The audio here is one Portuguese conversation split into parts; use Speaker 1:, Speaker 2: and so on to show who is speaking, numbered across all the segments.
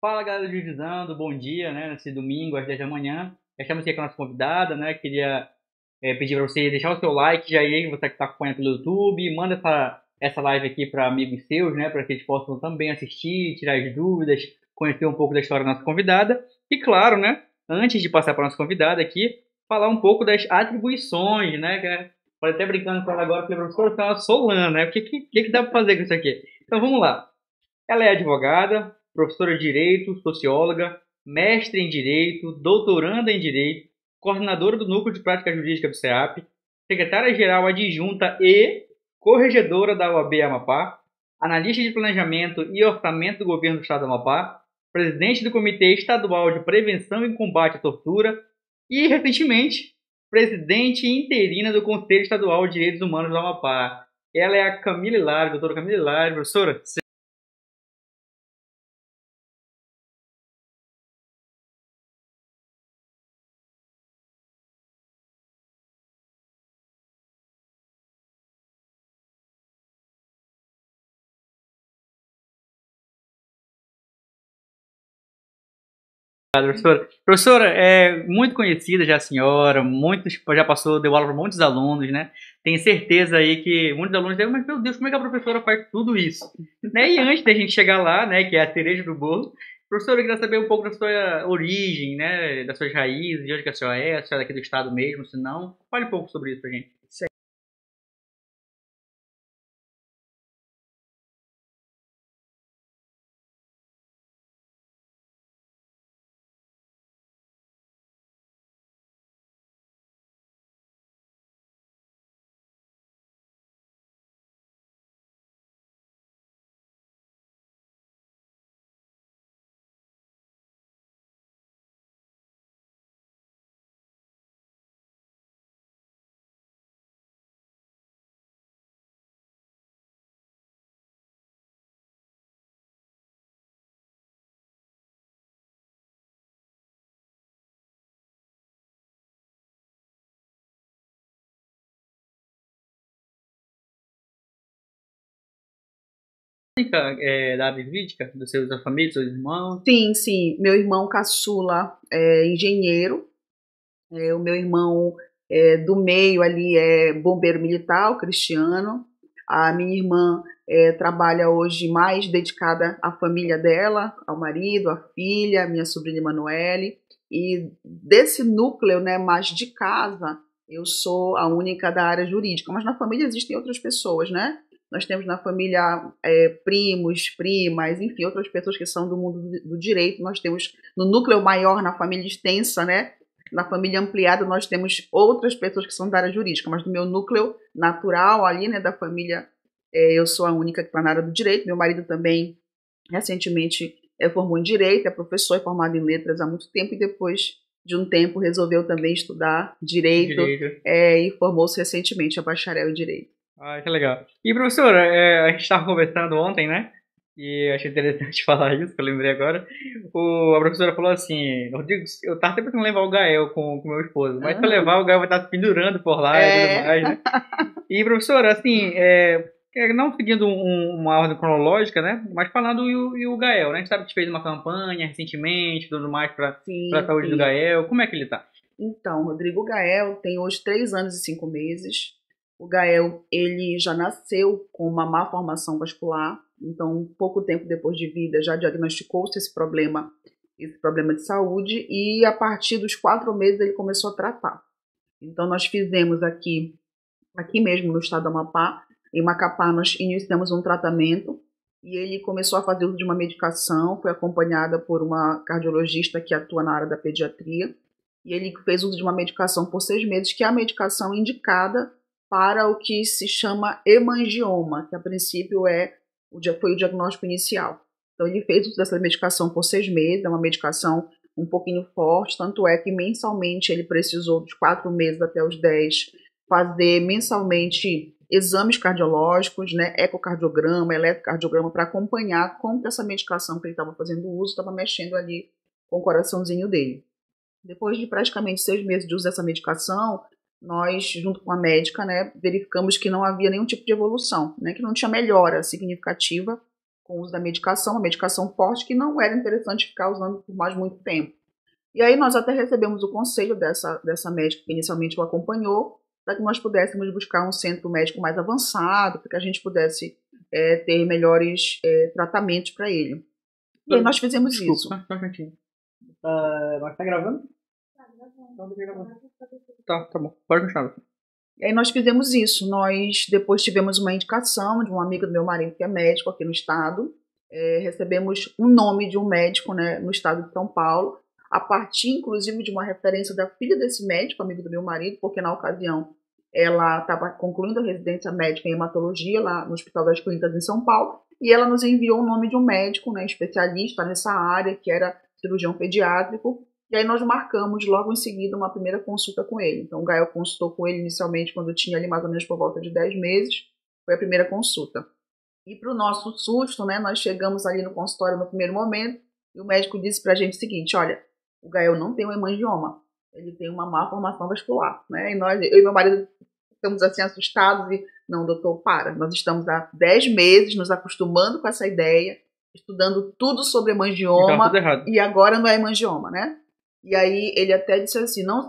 Speaker 1: Fala galera do Juizando, bom dia, né? Nesse domingo às 10 da manhã. Já estamos aqui com a nossa convidada, né? Queria pedir para você deixar o seu like já aí, você que está acompanhando pelo YouTube, manda essa live aqui para amigos seus, né? Para que eles possam também assistir, tirar as dúvidas, conhecer um pouco da história da nossa convidada. E claro, né? Antes de passar para a nossa convidada aqui, falar um pouco das atribuições, né? Pode até brincando com ela agora, porque a professora está uma Solana, né? O que dá para fazer com isso aqui? Então vamos lá. Ela é advogada, professora de Direito, socióloga, mestre em Direito, doutoranda em Direito, coordenadora do Núcleo de Prática Jurídica do CEAP, secretária-geral adjunta e corregedora da OAB Amapá, analista de Planejamento e Orçamento do Governo do Estado do Amapá, presidente do Comitê Estadual de Prevenção e Combate à Tortura e, recentemente, presidente interina do Conselho Estadual de Direitos Humanos do Amapá. Ela é a Camila Hilário, doutora Camila Hilário. Professora, professora. Professora, é muito conhecida já a senhora, muitos, já passou, deu aula para muitos alunos, né? Tenho certeza aí que muitos alunos devem, mas meu Deus, como é que a professora faz tudo isso? Né? E antes da gente chegar lá, né, que é a cereja do bolo, professora, eu queria saber um pouco da sua origem, né, das suas raízes, de onde que a senhora é, se a senhora é daqui do estado mesmo, se não, fale um pouco sobre isso pra gente. Da área jurídica, da sua família, dos seus irmãos?
Speaker 2: Sim, sim. Meu irmão caçula é engenheiro. O meu irmão do meio ali é bombeiro militar, o Cristiano. A minha irmã trabalha hoje mais dedicada à família dela, ao marido, à filha, minha sobrinha Emanuele. E desse núcleo, né, mais de casa, eu sou a única da área jurídica. Mas na família existem outras pessoas, né? Nós temos na família primos, primas, enfim, outras pessoas que são do mundo do direito. Nós temos no núcleo maior, na família extensa, né? Na família ampliada, nós temos outras pessoas que são da área jurídica, mas no meu núcleo natural ali, né, da família, eu sou a única que está na área do direito. Meu marido também, recentemente, formou em direito, é professor, é formado em letras há muito tempo e depois de um tempo resolveu também estudar direito,
Speaker 1: Direito.
Speaker 2: e formou-se recentemente a bacharel em direito.
Speaker 1: Ah, que legal. E professora, a gente estava conversando ontem, né? E eu achei interessante falar isso, que eu lembrei agora. A professora falou assim, Rodrigo, eu tava até pensando em levar o Gael com meu esposo, mas para
Speaker 2: Uhum.
Speaker 1: levar o Gael vai estar se pendurando por lá e tudo
Speaker 2: É,
Speaker 1: mais, né? E professora, assim, não seguindo uma ordem cronológica, né? Mas falando e o Gael, né? A gente sabe que fez uma campanha recentemente, tudo mais para a
Speaker 2: sim,
Speaker 1: saúde do
Speaker 2: sim.
Speaker 1: Gael. Como é que ele tá?
Speaker 2: Então, Rodrigo Gael tem hoje 3 anos e 5 meses. O Gael, ele já nasceu com uma má formação vascular, então, pouco tempo depois de vida, já diagnosticou-se esse problema de saúde, e a partir dos 4 meses ele começou a tratar. Então, nós fizemos aqui mesmo no estado do Amapá, em Macapá, nós iniciamos um tratamento, e ele começou a fazer uso de uma medicação, foi acompanhada por uma cardiologista que atua na área da pediatria, e ele fez uso de uma medicação por 6 meses, que é a medicação indicada para o que se chama hemangioma, que a princípio foi o diagnóstico inicial. Então ele fez uso dessa medicação por 6 meses, é uma medicação um pouquinho forte, tanto é que mensalmente ele precisou dos 4 meses até os 10 fazer mensalmente exames cardiológicos, né, ecocardiograma, eletrocardiograma, para acompanhar como que essa medicação que ele estava fazendo uso estava mexendo ali com o coraçãozinho dele. Depois de praticamente 6 meses de uso dessa medicação, nós, junto com a médica, né, verificamos que não havia nenhum tipo de evolução, né, que não tinha melhora significativa com o uso da medicação, uma medicação forte que não era interessante ficar usando por mais muito tempo. E aí nós até recebemos o conselho dessa médica que inicialmente o acompanhou, para que nós pudéssemos buscar um centro médico mais avançado, para que a gente pudesse ter melhores tratamentos para ele. E aí nós fizemos isso.
Speaker 1: Desculpa, só um minutinho. Mas tá gravando? Então, deixa eu gravar. Tá bom. Pode continuar.
Speaker 2: E aí nós fizemos isso. Nós depois tivemos uma indicação de um amigo do meu marido que é médico aqui no estado. Recebemos um nome de um médico, né, no estado de São Paulo, a partir inclusive de uma referência da filha desse médico, amigo do meu marido, porque na ocasião ela estava concluindo a residência médica em hematologia lá no Hospital das Clínicas em São Paulo, e ela nos enviou o nome de um médico, né, especialista nessa área, que era cirurgião pediátrico. E aí nós marcamos logo em seguida uma primeira consulta com ele. Então o Gael consultou com ele inicialmente quando eu tinha ali mais ou menos por volta de 10 meses. Foi a primeira consulta. E para o nosso susto, né, nós chegamos ali no consultório no primeiro momento e o médico disse para a gente o seguinte: olha, o Gael não tem um hemangioma, ele tem uma má formação vascular. Né? E eu e meu marido ficamos assim assustados e, não, doutor, para. Nós estamos há 10 meses nos acostumando com essa ideia, estudando tudo sobre hemangioma e agora não é hemangioma, né? E aí ele até disse assim: não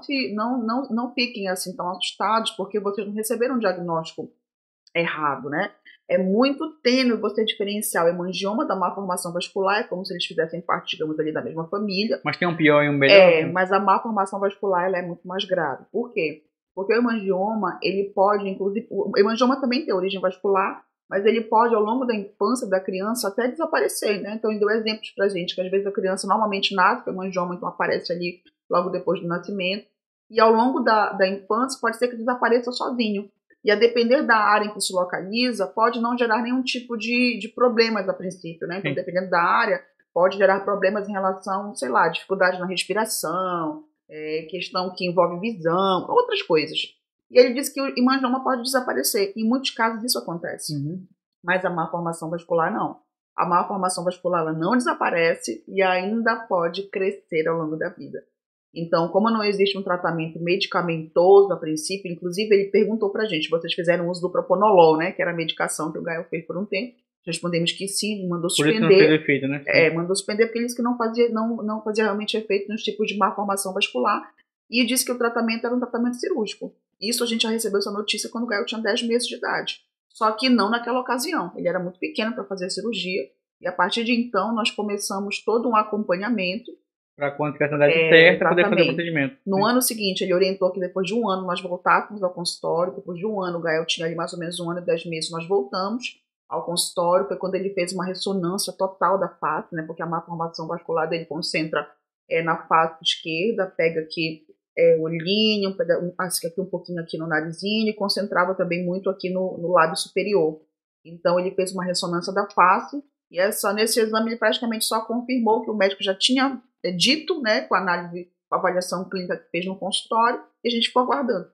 Speaker 2: fiquem assim tão assustados, porque vocês não receberam um diagnóstico errado, né? É muito tênue você diferenciar o hemangioma da má formação vascular, é como se eles fizessem parte, digamos, ali da mesma família.
Speaker 1: Mas tem um pior e um melhor?
Speaker 2: Mas a má formação vascular ela é muito mais grave. Por quê? Porque o hemangioma, ele pode, inclusive, o hemangioma também tem origem vascular, mas ele pode, ao longo da infância da criança, até desaparecer, né? Então, ele deu exemplos pra gente, que às vezes a criança normalmente nasce com hemangioma, então aparece ali logo depois do nascimento, e ao longo da infância pode ser que desapareça sozinho. E a depender da área em que se localiza, pode não gerar nenhum tipo de problemas a princípio, né? Então,
Speaker 1: Sim.
Speaker 2: dependendo da área, pode gerar problemas em relação, sei lá, dificuldade na respiração, questão que envolve visão, outras coisas. E ele disse que o hemangioma pode desaparecer. Em muitos casos isso acontece.
Speaker 1: Uhum.
Speaker 2: Mas a má formação vascular não. A má formação vascular ela não desaparece e ainda pode crescer ao longo da vida. Então, como não existe um tratamento medicamentoso a princípio, inclusive ele perguntou pra gente: vocês fizeram uso do Propanolol, né, que era a medicação que o Gael fez por um tempo? Respondemos que sim, mandou suspender.
Speaker 1: Por isso não fez efeito, né?
Speaker 2: Mandou suspender porque ele disse que não fazia realmente efeito nos tipos de má formação vascular e disse que o tratamento era um tratamento cirúrgico. Isso a gente já recebeu essa notícia quando o Gael tinha 10 meses de idade. Só que não naquela ocasião. Ele era muito pequeno para fazer a cirurgia e a partir de então nós começamos todo um acompanhamento
Speaker 1: para quando tiver a idade certa, poder fazer o procedimento.
Speaker 2: No ano seguinte, ele orientou que depois de um ano nós voltássemos ao consultório. Depois de um ano, o Gael tinha ali mais ou menos 1 ano e 10 meses, nós voltamos ao consultório. Foi quando ele fez uma ressonância total da face, né? Porque a má formação vascular dele concentra na face esquerda, pega aqui o olhinho, pega aqui um pouquinho aqui no narizinho e concentrava também muito aqui no lábio superior. Então ele fez uma ressonância da face e nesse exame ele praticamente só confirmou que o médico já tinha dito, né, com a análise, com a avaliação clínica que fez no consultório, e a gente ficou aguardando.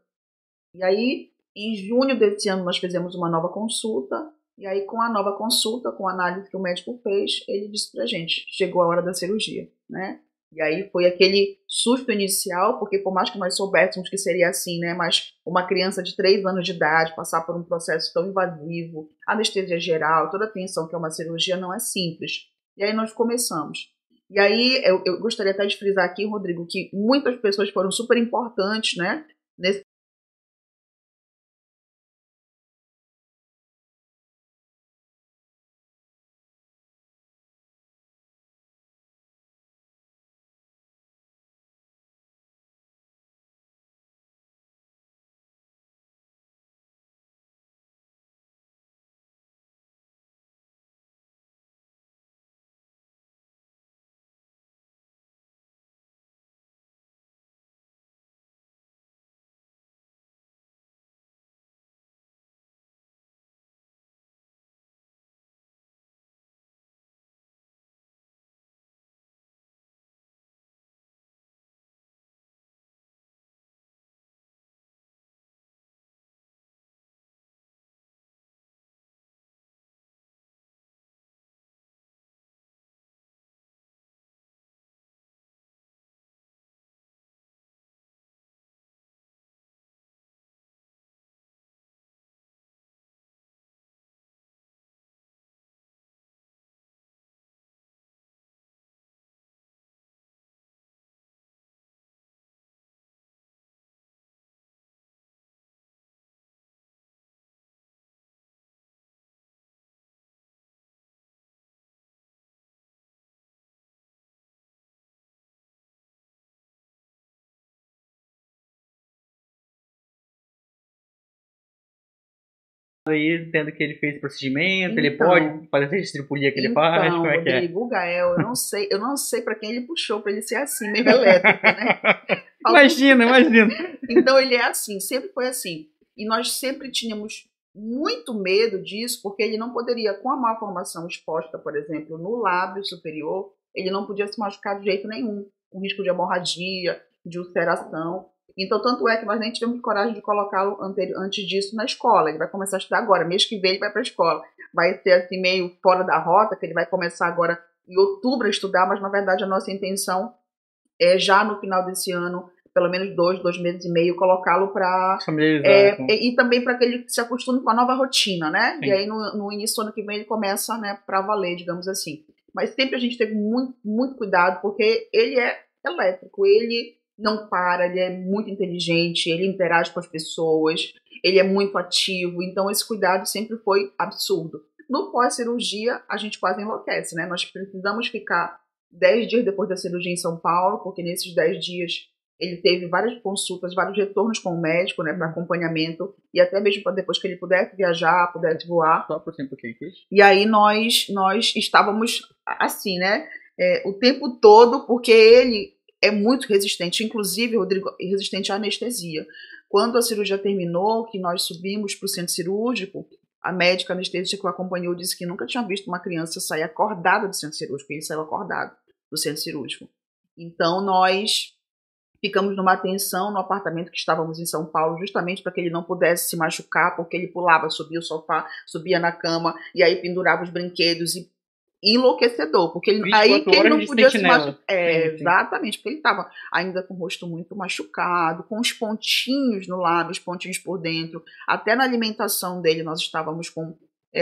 Speaker 2: E aí, em junho desse ano, nós fizemos uma nova consulta, e aí com a nova consulta, com a análise que o médico fez, ele disse pra gente: chegou a hora da cirurgia, né? E aí foi aquele susto inicial, porque por mais que nós soubéssemos que seria assim, né, mas uma criança de 3 anos de idade passar por um processo tão invasivo, anestesia geral, toda a atenção que é uma cirurgia não é simples. E aí nós começamos. E aí eu gostaria até de frisar aqui, Rodrigo, que muitas pessoas foram super importantes, né, nesse
Speaker 1: aí, tendo que ele fez esse procedimento, ele
Speaker 2: Então,
Speaker 1: pode fazer essa estripulia que ele faz, como é que é?
Speaker 2: Rodrigo, o Gael, eu não sei para quem ele puxou para ele ser assim, meio elétrico, né?
Speaker 1: Imagina.
Speaker 2: Então ele é assim, sempre foi assim. E nós sempre tínhamos muito medo disso, porque ele não poderia, com a malformação exposta, por exemplo, no lábio superior, ele não podia se machucar de jeito nenhum, com risco de hemorragia, de ulceração. Então, tanto é que nós nem tivemos coragem de colocá-lo antes disso na escola. Ele vai começar a estudar agora, mês que vem ele vai para a escola. Vai ser assim meio fora da rota, que ele vai começar agora em outubro a estudar, mas na verdade a nossa intenção é já no final desse ano, pelo menos 2 meses e meio, colocá-lo para e também para que ele se acostume com a nova rotina, né? Sim. E aí no início do ano que vem ele começa, né, para valer, digamos assim. Mas sempre a gente teve muito, muito cuidado, porque ele é elétrico, ele não para, ele é muito inteligente, ele interage com as pessoas, ele é muito ativo, então esse cuidado sempre foi absurdo. No pós-cirurgia, a gente quase enlouquece, né? Nós precisamos ficar 10 dias depois da cirurgia em São Paulo, porque nesses 10 dias ele teve várias consultas, vários retornos com o médico, né, para acompanhamento, e até mesmo para depois que ele pudesse viajar, pudesse voar.
Speaker 1: Só por cento que fez.
Speaker 2: E aí nós estávamos assim, né, o tempo todo, porque ele é muito resistente, inclusive, Rodrigo, resistente à anestesia. Quando a cirurgia terminou, que nós subimos para o centro cirúrgico, a médica anestesista que o acompanhou disse que nunca tinha visto uma criança sair acordada do centro cirúrgico. Ele saiu acordado do centro cirúrgico. Então, nós ficamos numa atenção no apartamento que estávamos em São Paulo, justamente para que ele não pudesse se machucar, porque ele pulava, subia o sofá, subia na cama, e aí pendurava os brinquedos, e enlouquecedor, porque ele, aí que ele não podia se machucar. Exatamente, porque ele estava ainda com o rosto muito machucado, com os pontinhos no lábio, os pontinhos por dentro. Até na alimentação dele nós estávamos com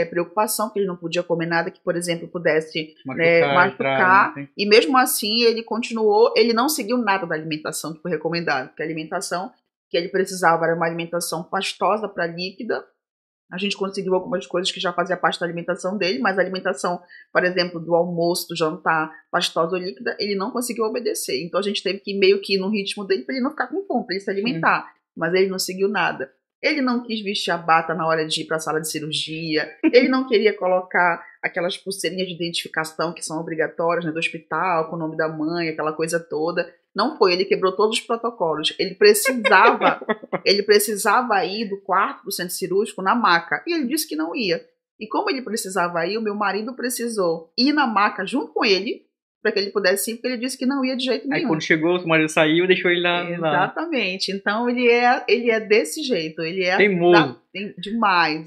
Speaker 2: preocupação, que ele não podia comer nada que, por exemplo, pudesse machucar. E mesmo assim ele continuou, ele não seguiu nada da alimentação que foi recomendado, porque a alimentação que ele precisava era uma alimentação pastosa para líquida. A gente conseguiu algumas coisas que já fazia parte da alimentação dele, mas a alimentação, por exemplo, do almoço, do jantar, pastosa ou líquida, ele não conseguiu obedecer. Então a gente teve que meio que ir no ritmo dele para ele não ficar com fome, para ele se alimentar. Mas ele não seguiu nada. Ele não quis vestir a bata na hora de ir para a sala de cirurgia. Ele não queria colocar aquelas pulseirinhas de identificação que são obrigatórias, né, do hospital, com o nome da mãe, aquela coisa toda. Não foi, ele quebrou todos os protocolos. Ele precisava ir do quarto do centro cirúrgico na maca. E ele disse que não ia. E como ele precisava ir, o meu marido precisou ir na maca junto com ele, para que ele pudesse ir, porque ele disse que não ia de jeito nenhum.
Speaker 1: Aí quando chegou, o marido saiu e deixou ele lá.
Speaker 2: Exatamente. Então ele é desse jeito. Ele é
Speaker 1: teimoso.
Speaker 2: Demais.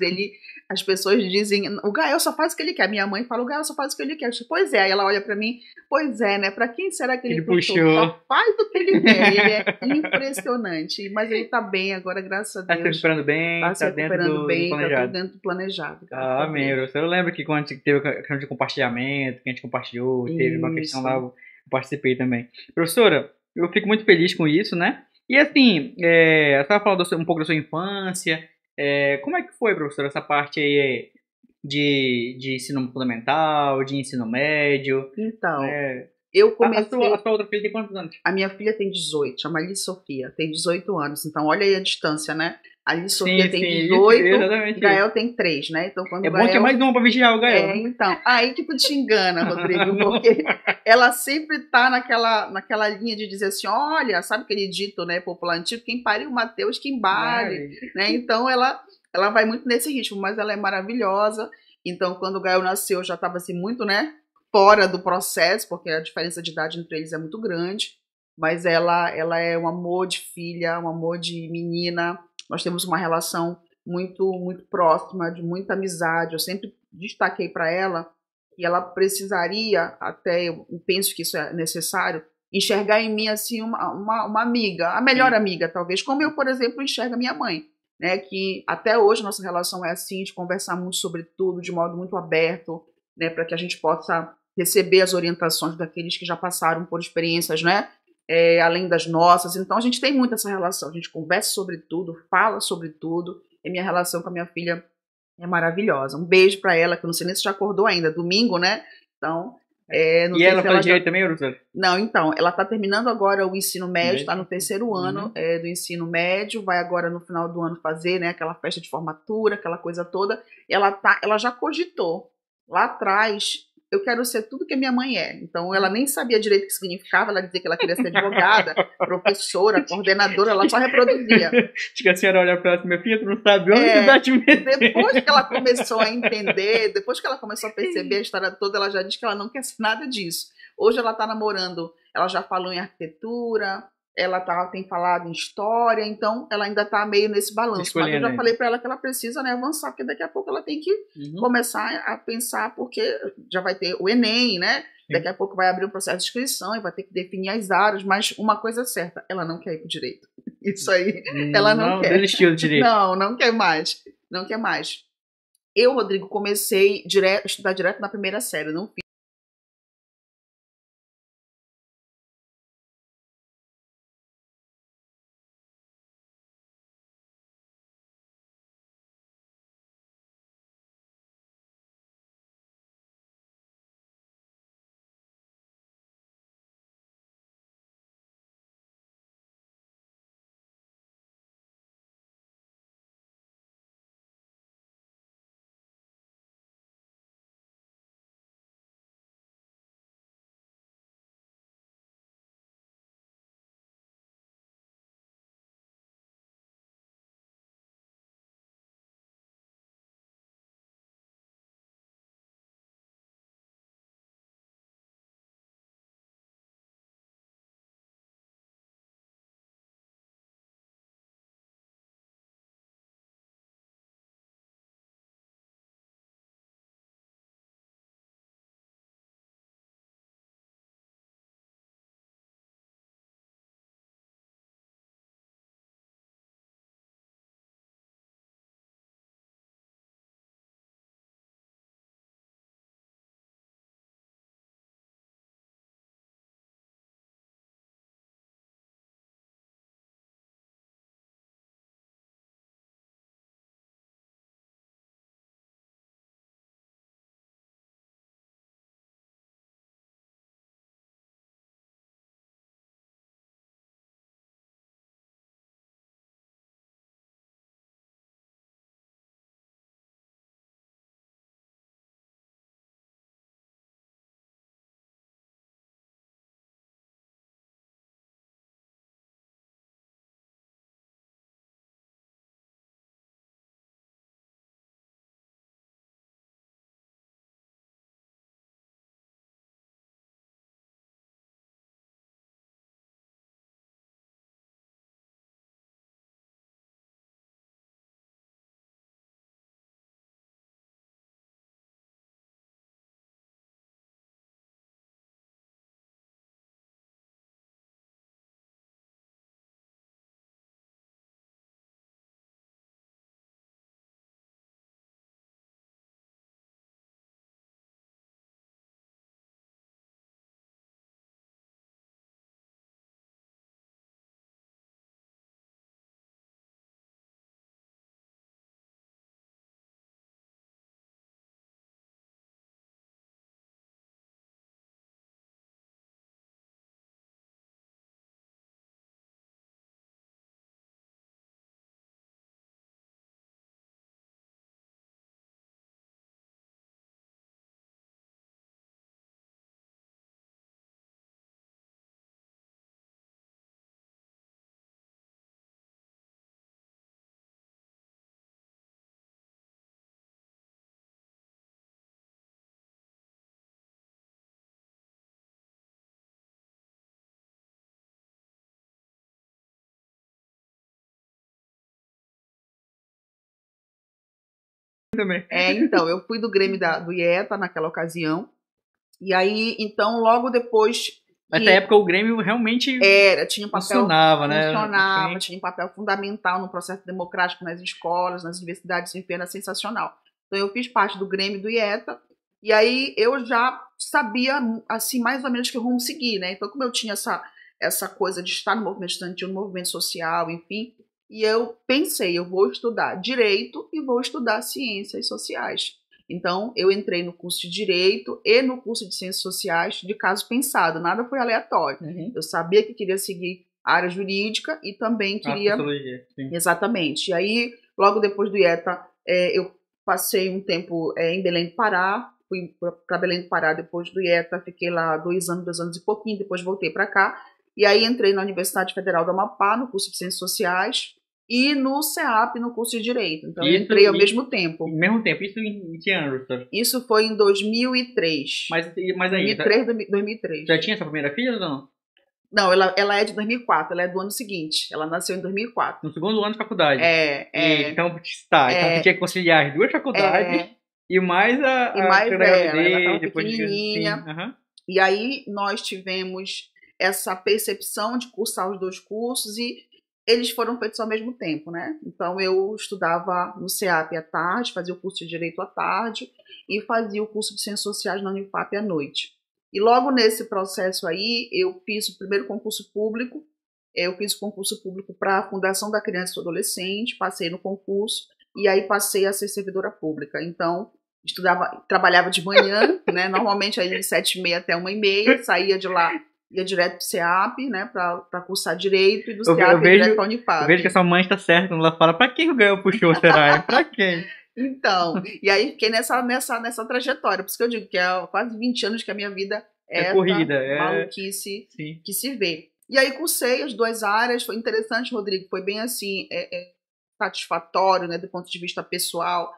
Speaker 2: As pessoas dizem, o Gael só faz o que ele quer. Minha mãe fala, o Gael só faz o que ele quer. Eu digo, pois é. Aí ela olha pra mim, pois é, né? Pra quem será que ele puxou? Só faz o que ele quer. Ele é impressionante. Mas ele tá bem agora, graças a Deus.
Speaker 1: Tá se recuperando bem,
Speaker 2: tá se recuperando bem,
Speaker 1: tá
Speaker 2: tudo dentro do planejado.
Speaker 1: Amém. Eu lembro que quando a gente teve a questão de compartilhamento, que a gente compartilhou, teve uma questão lá, eu participei também. Professora, eu fico muito feliz com isso, né? E assim, você estava falando um pouco da sua infância. Como é que foi, professora, essa parte aí de ensino fundamental, de ensino médio?
Speaker 2: Então, eu comecei...
Speaker 1: A sua outra filha tem quantos anos?
Speaker 2: A minha filha tem 18, chama Alice Sofia, tem 18 anos. Então, olha aí a distância, né? A Alice Sofia tem 18, o Gael tem 3, né? Então, quando
Speaker 1: bom que é mais um pra vigiar o Gael.
Speaker 2: Então, aí que tu te engana, Rodrigo, porque ela sempre tá naquela linha de dizer assim, olha, sabe aquele dito, né, popular antigo, quem pare o Mateus, quem bale, né? Então, ela vai muito nesse ritmo, mas ela é maravilhosa. Então, quando o Gael nasceu, eu já estava assim, muito, né, fora do processo, porque a diferença de idade entre eles é muito grande. Mas ela é um amor de filha, um amor de menina. Nós temos uma relação muito, muito próxima, de muita amizade. Eu sempre destaquei para ela que ela precisaria, até eu penso que isso é necessário, enxergar em mim assim uma amiga, a melhor amiga, talvez, como eu, por exemplo, enxergo a minha mãe. Né, que até hoje nossa relação é assim, de conversar muito sobre tudo, de modo muito aberto, né, para que a gente possa receber as orientações daqueles que já passaram por experiências, né, além das nossas. Então a gente tem muito essa relação, a gente conversa sobre tudo, fala sobre tudo, e minha relação com a minha filha é maravilhosa. Um beijo para ela, que eu não sei nem se já acordou ainda, domingo, né? Então, Não
Speaker 1: E
Speaker 2: sei
Speaker 1: ela
Speaker 2: se
Speaker 1: faz
Speaker 2: já...
Speaker 1: direito também, Ursa?
Speaker 2: Não, então, ela está terminando agora o ensino médio, está no terceiro
Speaker 1: Uhum.
Speaker 2: ano do ensino médio, vai agora no final do ano fazer, né, aquela festa de formatura, aquela coisa toda. Ela já cogitou lá atrás, eu quero ser tudo que a minha mãe é. Então, ela nem sabia direito o que significava, ela dizia que ela queria ser advogada, professora, coordenadora, ela só reproduzia.
Speaker 1: Acho que a senhora olha para ela assim, minha filha, tu não sabe onde tu tá te metendo.
Speaker 2: Depois que ela começou a entender, depois que ela começou a perceber a história toda, ela já diz que ela não quer ser nada disso. Hoje ela está namorando, ela já falou em arquitetura, ela tem falado em história, então ela ainda está meio nesse balanço. Mas eu já falei para ela que ela precisa, né, avançar, porque daqui a pouco ela tem que começar a pensar, porque já vai ter o Enem, né? Daqui a pouco vai abrir o processo de inscrição e vai ter que definir as áreas, mas uma coisa é certa, ela não quer ir para o direito. Isso aí, ela não quer.
Speaker 1: Desistiu do direito.
Speaker 2: Não quer mais. Não quer mais. Eu, Rodrigo, comecei a estudar direto na primeira série, não fiz.
Speaker 1: Também.
Speaker 2: Então, eu fui do Grêmio do IETA naquela ocasião. E aí, então, logo depois.
Speaker 1: Nessa época o Grêmio realmente
Speaker 2: tinha um papel,
Speaker 1: funcionava, né?
Speaker 2: Tinha um papel fundamental no processo democrático nas escolas, nas universidades, enfim, era sensacional. Então eu fiz parte do Grêmio do IETA, e aí eu já sabia, assim, mais ou menos que rumo seguir, né? Então, como eu tinha essa coisa de estar no movimento estudantil, no movimento social, enfim, e eu pensei, eu vou estudar direito e vou estudar ciências sociais. Então, eu entrei no curso de Direito e no curso de Ciências Sociais de caso pensado, nada foi aleatório. Eu sabia que queria seguir a área jurídica e também queria...
Speaker 1: Sociologia, sim.
Speaker 2: Exatamente. E aí, logo depois do IETA, eu passei um tempo em Belém do Pará, fui para Belém do Pará depois do IETA, fiquei lá 2 anos e pouquinho, depois voltei para cá. E aí entrei na Universidade Federal do Amapá, no curso de Ciências Sociais, e no CEAP, no curso de Direito. Então, eu entrei ao mesmo tempo.
Speaker 1: Ao mesmo tempo? Isso em que ano, professor?
Speaker 2: Isso foi em 2003.
Speaker 1: Mas aí...
Speaker 2: 2003.
Speaker 1: Já tinha essa primeira filha ou não?
Speaker 2: Não, ela é de 2004, ela é do ano seguinte. Ela nasceu em 2004.
Speaker 1: No segundo ano de faculdade.
Speaker 2: Então
Speaker 1: você tinha que conciliar as 2 faculdades e mais a
Speaker 2: gravidez, ela
Speaker 1: depois
Speaker 2: pequenininha.
Speaker 1: Uhum.
Speaker 2: E aí nós tivemos essa percepção de cursar os 2 cursos e eles foram feitos ao mesmo tempo, né? Então eu estudava no CEAP à tarde, fazia o curso de Direito à tarde e fazia o curso de Ciências Sociais na Unifap à noite. E logo nesse processo aí, eu fiz o primeiro concurso público. Eu fiz o concurso público para a Fundação da Criança e do Adolescente, passei no concurso e aí passei a ser servidora pública. Então, trabalhava de manhã, né? Normalmente aí de 7h30 até 1h30, saía de lá, ia direto pro CEAP, né? Para cursar Direito e do CEAP direto para a Unifap.
Speaker 1: Eu vejo que a sua mãe está certa quando ela fala, para que o Gael puxou o Serai? Para quem?
Speaker 2: Então, e aí fiquei nessa trajetória, por isso que eu digo que há quase 20 anos que a minha vida é
Speaker 1: corrida,
Speaker 2: maluquice que se vê. E aí cursei as 2 áreas, foi interessante, Rodrigo, foi bem assim, satisfatório, né, do ponto de vista pessoal,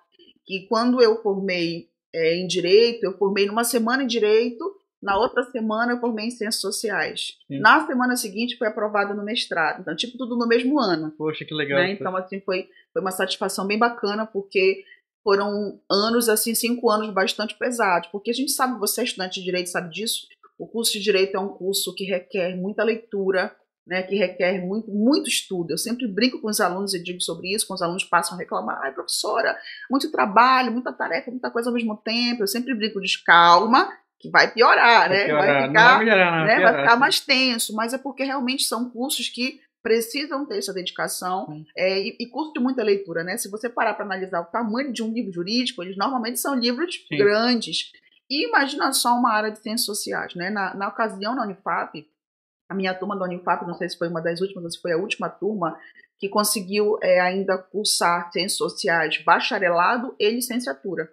Speaker 2: que quando eu formei em Direito, eu formei numa semana em Direito, na outra semana eu formei em Ciências Sociais. Sim. Na semana seguinte foi aprovada no mestrado, então tipo tudo no mesmo ano.
Speaker 1: Poxa, que legal.
Speaker 2: Né? Então assim foi uma satisfação bem bacana, porque foram anos, assim, 5 anos bastante pesados, porque a gente sabe, você é estudante de Direito, sabe disso, o curso de Direito é um curso que requer muita leitura, né, que requer muito estudo. Eu sempre brinco com os alunos e digo sobre isso, quando os alunos passam a reclamar, ai, professora, muito trabalho, muita tarefa, muita coisa ao mesmo tempo. Eu sempre brinco, diz, calma, que vai piorar, né? Vai ficar, vai ficar mais tenso, mas é porque realmente são cursos que precisam ter essa dedicação e curso de muita leitura, né? Se você parar para analisar o tamanho de um livro jurídico, eles normalmente são livros grandes. E imagina só uma área de ciências sociais, né? Na ocasião, na Unifap, a minha turma da Unifap, não sei se foi uma das últimas ou se foi a última turma, que conseguiu ainda cursar ciências sociais, bacharelado e licenciatura.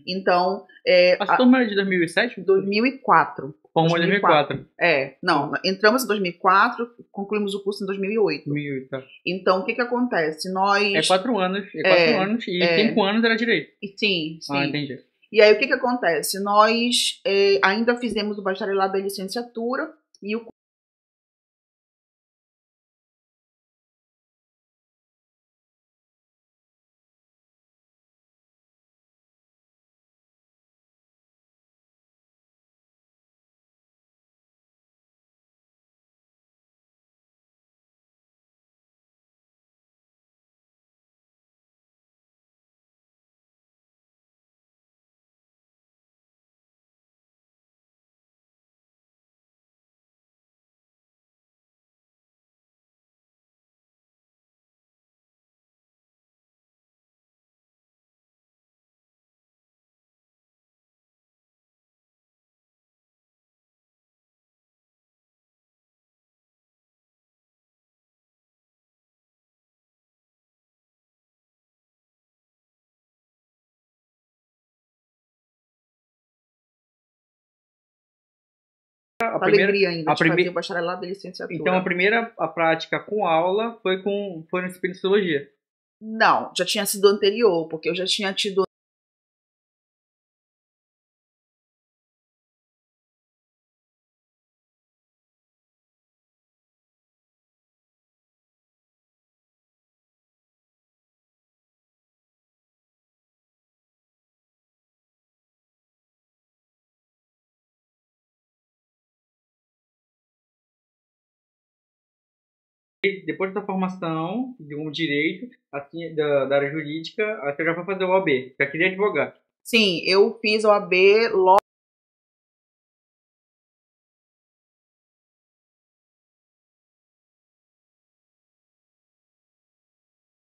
Speaker 2: Então...
Speaker 1: a turma é de 2007?
Speaker 2: 2004.
Speaker 1: Formou em 2004.
Speaker 2: Não, entramos em 2004, concluímos o curso em 2008.
Speaker 1: 2008, tá.
Speaker 2: Então, o que acontece? Nós...
Speaker 1: 4 anos, 4 anos e 5 anos era Direito.
Speaker 2: Sim.
Speaker 1: Entendi.
Speaker 2: E aí, o que acontece? Nós ainda fizemos o bacharelado e licenciatura e o alegria ainda de fazer o bacharelado e licenciatura.
Speaker 1: Então, a prática com aula foi na disciplina de Sociologia?
Speaker 2: Não, já tinha sido anterior, porque eu já tinha tido...
Speaker 1: Depois da formação de um direito, assim, da área jurídica, aí você já foi fazer o OAB, já queria advogar.
Speaker 2: Sim, eu fiz o OAB logo.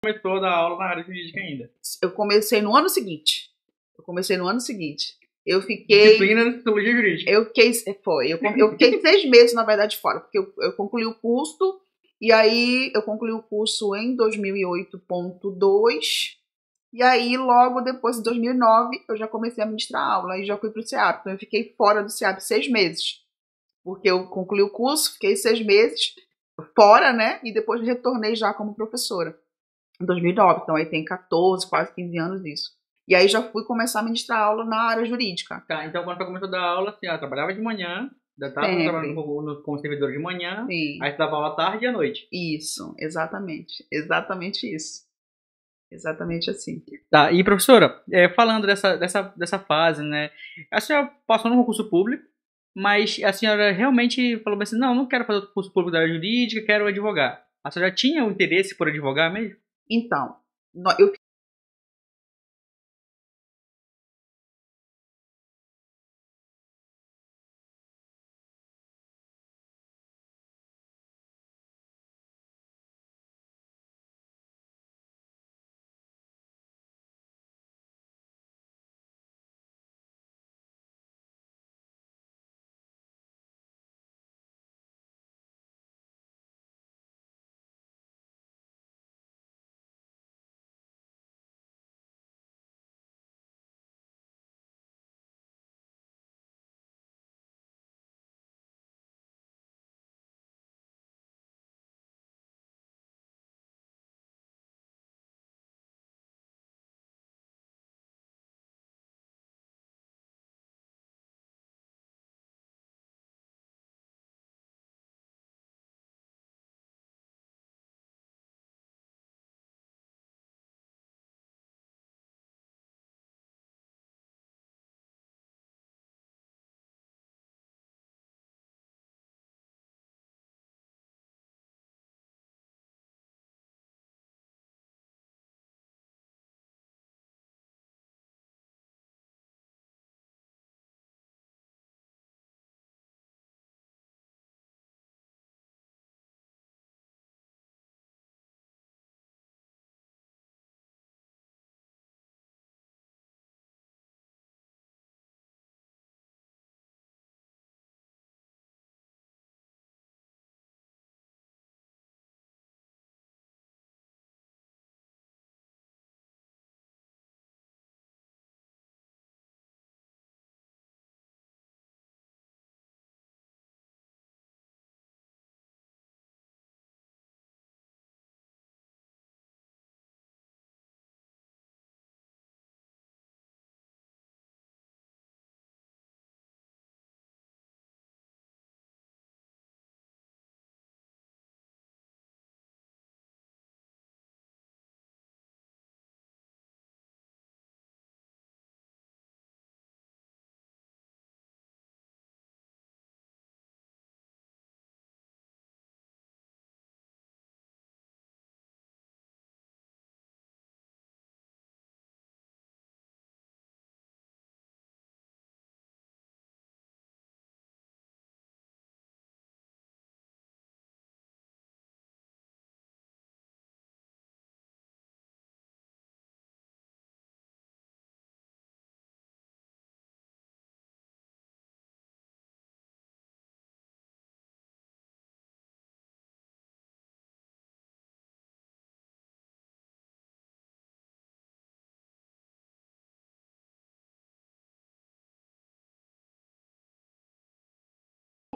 Speaker 1: Começou a dar aula na área jurídica ainda?
Speaker 2: Eu comecei no ano seguinte. Eu comecei no ano seguinte. Eu fiquei...
Speaker 1: Disciplina de Psicologia Jurídica.
Speaker 2: Eu fiquei 6 meses, na verdade, fora, porque eu concluí o curso, e aí eu concluí o curso em 2008.2, e aí logo depois, em 2009, eu já comecei a ministrar aula, e já fui para o CEAP. Então eu fiquei fora do CEAP 6 meses, porque eu concluí o curso, fiquei 6 meses fora, né, e depois retornei já como professora, em 2009. Então aí tem 14, quase 15 anos isso. E aí já fui começar a ministrar aula na área jurídica.
Speaker 1: Tá, então quando você começou a dar aula, assim, trabalhava de manhã, estava trabalhando como servidor de manhã,
Speaker 2: Sim.
Speaker 1: aí você dava aula à tarde e à noite.
Speaker 2: Isso, exatamente. Exatamente isso. Exatamente assim.
Speaker 1: Tá, e professora, falando dessa fase, né, a senhora passou no concurso público, mas a senhora realmente falou assim, não quero fazer o concurso público da área jurídica, quero advogar. A senhora já tinha o interesse por advogar mesmo?
Speaker 2: Então, eu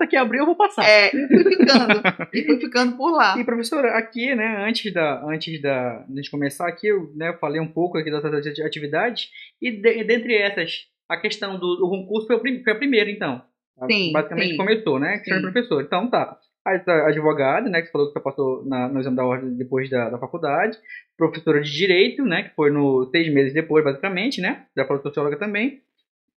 Speaker 1: Que abriu, eu vou passar.
Speaker 2: E fui ficando por lá.
Speaker 1: E professora, aqui, né, antes de começar aqui, eu falei um pouco aqui das atividades, e dentre essas, a questão do concurso foi a primeira, então.
Speaker 2: Sim,
Speaker 1: basicamente
Speaker 2: sim.
Speaker 1: começou, né? Questão de professor. Então tá. A advogada, né, que falou que você passou no exame da ordem depois da faculdade, professora de direito, né, que foi 6 meses depois, basicamente, né? Já falou socióloga também.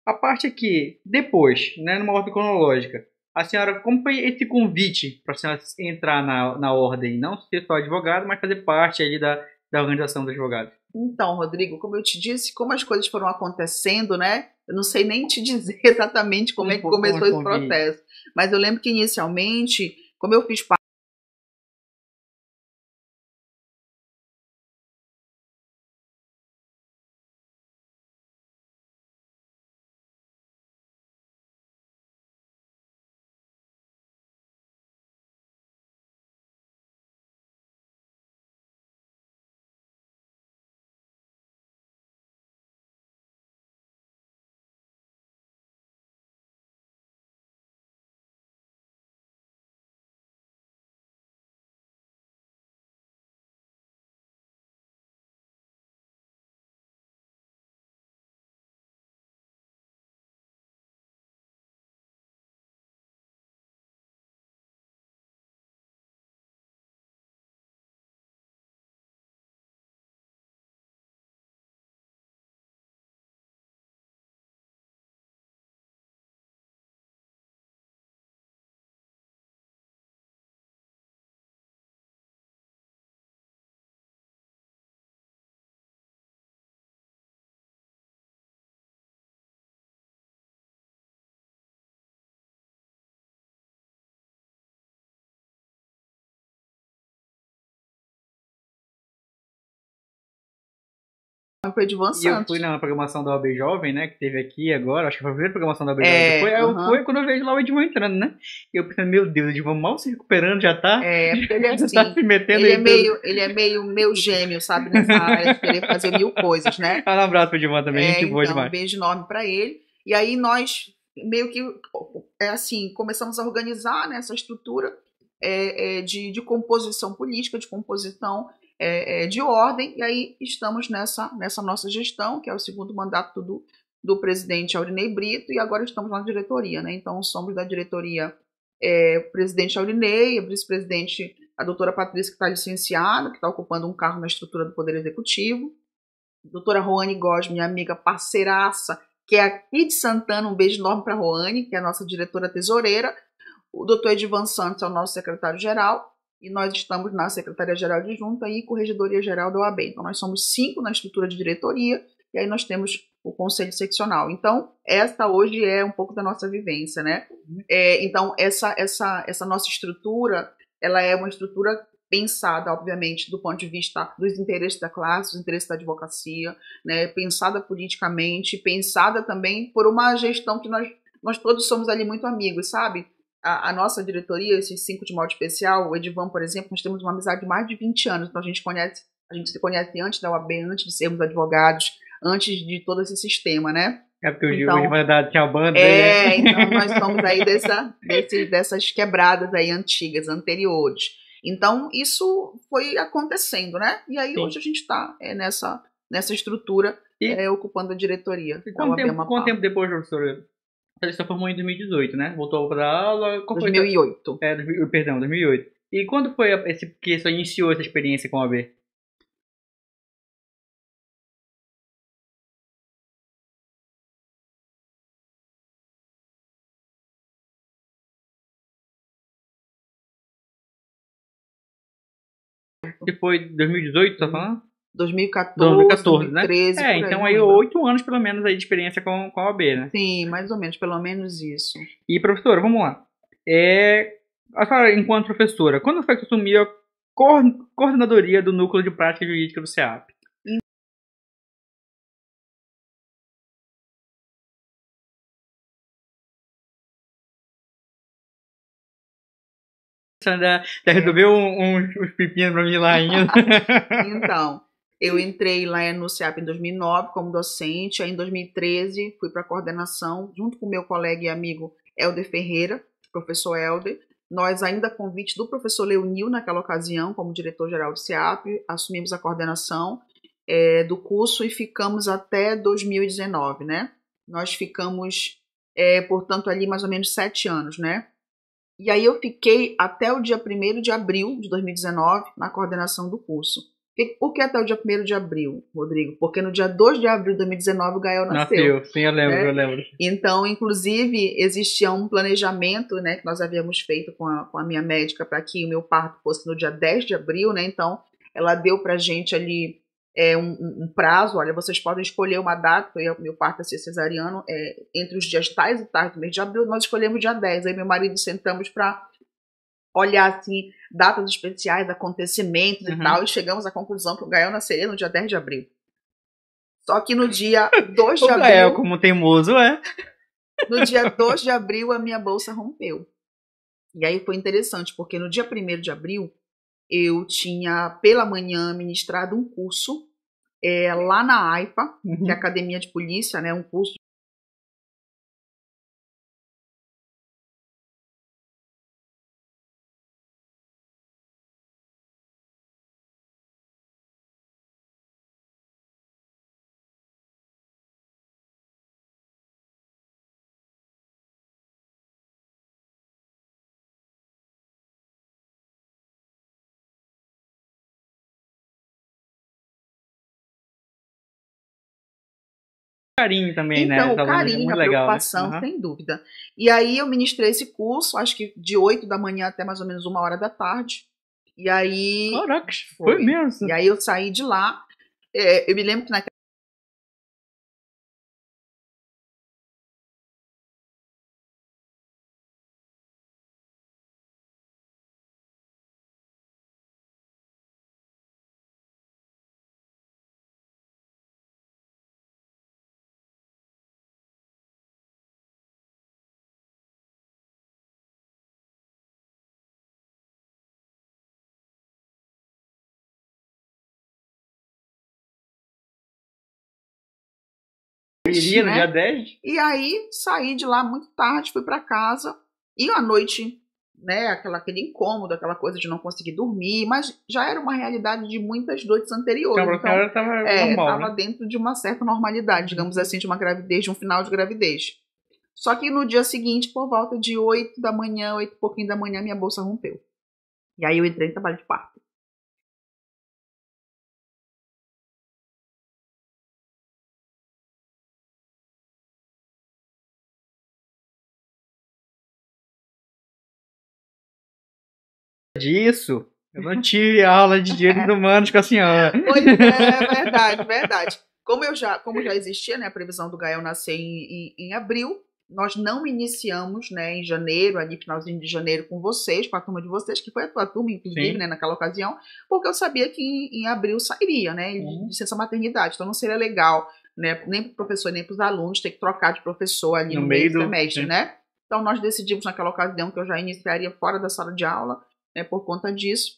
Speaker 1: A parte aqui, depois, né, numa ordem cronológica, a senhora, como foi esse convite para a senhora entrar na ordem? Não ser só advogado, mas fazer parte ali da organização dos advogados.
Speaker 2: Então, Rodrigo, como eu te disse, como as coisas foram acontecendo, né? Eu não sei nem te dizer exatamente como é que começou esse processo. Mas eu lembro que inicialmente, como eu fiz parte Foi Edivan
Speaker 1: E eu fui
Speaker 2: Santos.
Speaker 1: na programação da OAB Jovem, né, que teve aqui agora, acho que foi a primeira programação da OAB Jovem que
Speaker 2: É,
Speaker 1: foi, aí eu
Speaker 2: aham.
Speaker 1: fui quando eu vejo lá o Edivan entrando, né? E eu pensei, meu Deus, o Edivan mal se recuperando, já tá,
Speaker 2: Porque ele é
Speaker 1: já tá
Speaker 2: assim,
Speaker 1: se metendo aí tudo.
Speaker 2: ele é meio meu gêmeo, sabe, nessa área de querer fazer mil coisas, né?
Speaker 1: Um abraço pro Edivan também, gente boa
Speaker 2: Então, um
Speaker 1: demais.
Speaker 2: beijo enorme para ele. E aí nós meio que assim começamos a organizar, né, essa estrutura de composição política, de composição de ordem. E aí estamos nessa nossa gestão, que é o segundo mandato do presidente Aurinei Brito, e agora estamos na diretoria, né? Então somos da diretoria o presidente Aurinei, a vice-presidente a doutora Patrícia, que está licenciada, que está ocupando um cargo na estrutura do Poder Executivo, doutora Roane Góes, minha amiga parceiraça, que é aqui de Santana, um beijo enorme para a Roane, que é a nossa diretora tesoureira, o doutor Edivan Santos é o nosso secretário-geral, e nós estamos na Secretaria-Geral Adjunta e Corregedoria-Geral da OAB. Então, nós somos 5 na estrutura de diretoria, e aí nós temos o Conselho Seccional. Então, esta hoje é um pouco da nossa vivência, né? Então, essa nossa estrutura, ela é uma estrutura pensada, obviamente, do ponto de vista dos interesses da classe, dos interesses da advocacia, né? Pensada politicamente, pensada também por uma gestão que nós todos somos ali muito amigos, sabe? A nossa diretoria, esses 5 de modo especial, o Edivan, por exemplo, nós temos uma amizade de mais de 20 anos, então a gente se conhece antes da UAB, antes de sermos advogados, antes de todo esse sistema, né?
Speaker 1: É porque
Speaker 2: então,
Speaker 1: o Edivan tinha a banda dele, né?
Speaker 2: então nós somos aí dessas quebradas aí antigas, anteriores. Então, isso foi acontecendo, né? E aí,
Speaker 1: Sim.
Speaker 2: hoje a gente está nessa estrutura, ocupando a diretoria
Speaker 1: E
Speaker 2: da UAB Amapá.
Speaker 1: quanto tempo depois, professora? Você se formou em 2018, né? Voltou para dar aula...
Speaker 2: 2008.
Speaker 1: Perdão, 2008. E quando foi que você iniciou essa experiência com a OAB? Que foi 2018, tá falando?
Speaker 2: 2014,
Speaker 1: 2014, né?
Speaker 2: 2013, por aí,
Speaker 1: então
Speaker 2: não
Speaker 1: aí
Speaker 2: lembro.
Speaker 1: 8 anos pelo menos aí de experiência com a OAB, né?
Speaker 2: Sim, mais ou menos, pelo menos isso.
Speaker 1: E professora, vamos lá. A senhora, enquanto professora, quando foi que você assumiu a coordenadoria do Núcleo de Prática Jurídica do SEAP? Você ainda resolveu uns pepinos pra mim lá ainda.
Speaker 2: Então, eu entrei lá no SEAP em 2009 como docente, aí em 2013 fui para a coordenação, junto com meu colega e amigo Helder Ferreira, professor Helder. Nós, ainda a convite do professor Leonil, naquela ocasião, como diretor-geral do SEAP, assumimos a coordenação do curso e ficamos até 2019, né? Nós ficamos, portanto, ali mais ou menos 7 anos, né? E aí eu fiquei até o dia 1º de abril de 2019 na coordenação do curso. Por que até o dia 1º de abril, Rodrigo? Porque no dia 2 de abril de 2019 o Gael nasceu.
Speaker 1: Sim, eu lembro,
Speaker 2: né?
Speaker 1: eu lembro.
Speaker 2: Então, inclusive, existia um planejamento, né, que nós havíamos feito com a minha médica para que o meu parto fosse no dia 10 de abril, né? Então, ela deu pra gente ali um prazo, olha, vocês podem escolher uma data, meu parto ia ser cesariano, entre os dias tais e tais do mês de abril, nós escolhemos dia 10, aí meu marido sentamos para olhar, assim, datas especiais, acontecimentos e tal, e chegamos à conclusão que o Gael nasceria no dia 10 de abril. Só que no dia 2 de
Speaker 1: O
Speaker 2: abril...
Speaker 1: Gael, como teimoso,
Speaker 2: No dia 2 de abril, a minha bolsa rompeu. E aí foi interessante, porque no dia 1º de abril, eu tinha, pela manhã, ministrado um curso lá na AIPA, que é a Academia de Polícia, né, um curso
Speaker 1: carinho também,
Speaker 2: então,
Speaker 1: né?
Speaker 2: o carinho,
Speaker 1: muito
Speaker 2: a
Speaker 1: legal,
Speaker 2: preocupação,
Speaker 1: né?
Speaker 2: sem dúvida. E aí eu ministrei esse curso, acho que de 8 da manhã até mais ou menos 1 hora da tarde. E aí...
Speaker 1: Caraca, foi mesmo.
Speaker 2: E aí eu saí de lá. Eu me lembro que naquela
Speaker 1: Iria no
Speaker 2: né?
Speaker 1: dia 10?
Speaker 2: E aí saí de lá muito tarde, fui para casa e à noite, né, aquele incômodo, aquela coisa de não conseguir dormir, mas já era uma realidade de muitas noites anteriores.
Speaker 1: Então, a senhora tava normal,
Speaker 2: estava
Speaker 1: né?
Speaker 2: dentro de uma certa normalidade, digamos assim, de uma gravidez, de um final de gravidez. Só que no dia seguinte, por volta de 8 da manhã, 8 e pouquinho da manhã, minha bolsa rompeu. E aí eu entrei em trabalho de parto.
Speaker 1: Disso, eu não tive aula de direitos humanos com a senhora.
Speaker 2: Pois é, verdade, verdade. Como já existia, né, a previsão do Gael nascer em abril, nós não iniciamos, né, em janeiro, ali finalzinho de janeiro, com vocês, com a turma de vocês, que foi a tua turma, inclusive,
Speaker 1: Sim.
Speaker 2: né, naquela ocasião, porque eu sabia que em abril sairia, né,
Speaker 1: Uhum.
Speaker 2: licença maternidade, então não seria legal, né, nem para o professor, nem para os alunos ter que trocar de professor ali
Speaker 1: No
Speaker 2: no meio
Speaker 1: meio
Speaker 2: do
Speaker 1: do-
Speaker 2: semestre,
Speaker 1: sim.
Speaker 2: né? Então nós decidimos naquela ocasião que eu já iniciaria fora da sala de aula, né, por conta disso,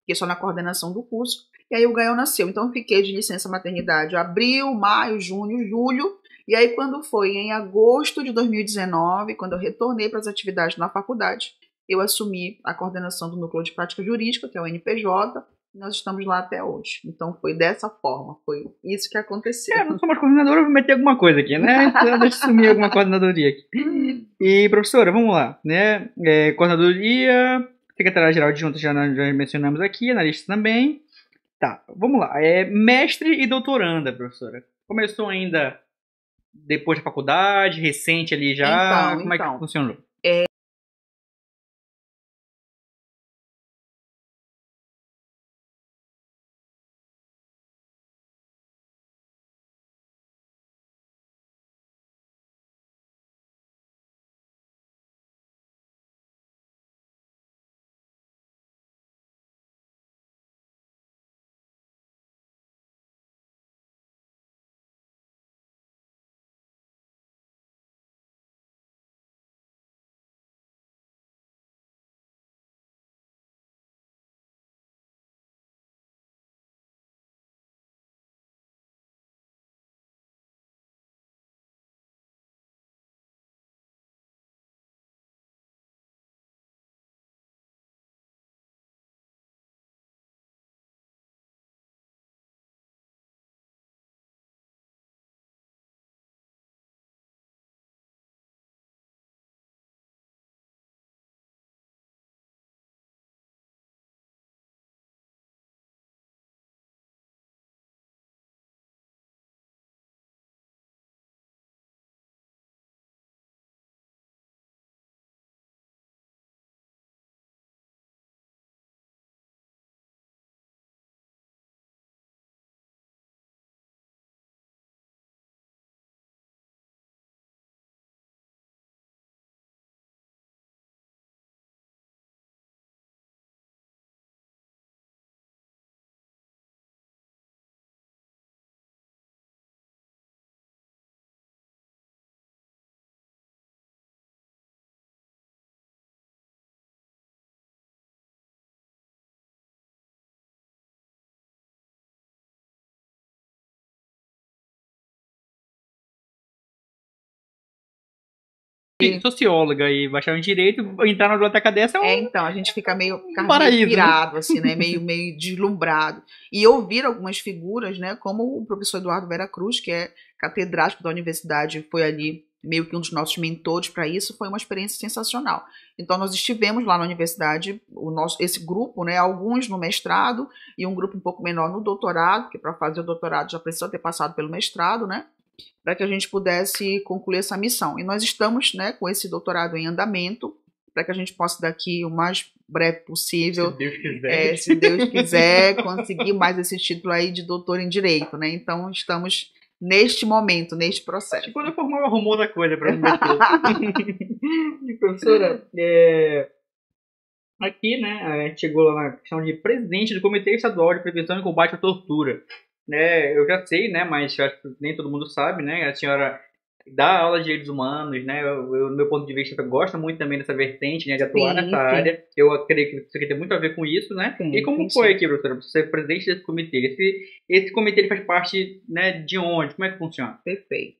Speaker 2: fiquei só na coordenação do curso. E aí o Gael nasceu. Então eu fiquei de licença maternidade abril, maio, junho, julho. E aí quando foi em agosto de 2019, quando eu retornei para as atividades na faculdade, eu assumi a coordenação do Núcleo de Prática Jurídica, que é o NPJ, e nós estamos lá até hoje. Então foi dessa forma, foi isso que aconteceu.
Speaker 1: Eu não sou mais coordenadora, eu vou meter alguma coisa aqui, né? Então, deixa eu sumir alguma coordenadoria aqui. E, professora, vamos lá, né? Coordenadoria, secretária-geral adjunta já mencionamos aqui, analista também. Tá, vamos lá. Mestre e doutoranda, professora. Começou ainda depois da faculdade, recente ali já? Como é que
Speaker 2: Então,
Speaker 1: funcionou? Socióloga e baixar em direito, entrar na biblioteca dessa é um
Speaker 2: Então, a gente fica meio
Speaker 1: paraíso,
Speaker 2: pirado, assim, né? Meio deslumbrado. E ouvir algumas figuras, né? Como o professor Eduardo Vera Cruz, que é catedrático da universidade, foi ali meio que um dos nossos mentores para isso, foi uma experiência sensacional. Então, nós estivemos lá na universidade, esse grupo, né? Alguns no mestrado e um grupo um pouco menor no doutorado, porque para fazer o doutorado já precisa ter passado pelo mestrado, né? Para que a gente pudesse concluir essa missão. E nós estamos, né, com esse doutorado em andamento, para que a gente possa daqui o mais breve possível,
Speaker 1: se Deus quiser,
Speaker 2: se Deus quiser, conseguir mais esse título aí de doutor em Direito, né? Então estamos neste momento, neste processo.
Speaker 1: Quando eu formar, arrumou outra coisa para me meter. Professora, aqui, né, a gente chegou lá na questão de presidente do Comitê Estadual de Prevenção e Combate à Tortura. Né, eu já sei, né, mas acho que nem todo mundo sabe, né, a senhora dá aula de direitos humanos, né, do meu ponto de vista, eu gosto muito também dessa vertente, né, de atuar nessa área. Eu acredito que isso aqui tem muito a ver com isso, né. E como foi aqui, professora, você ser presidente desse comitê? Esse comitê ele faz parte, né, de onde? Como é que funciona?
Speaker 2: Perfeito.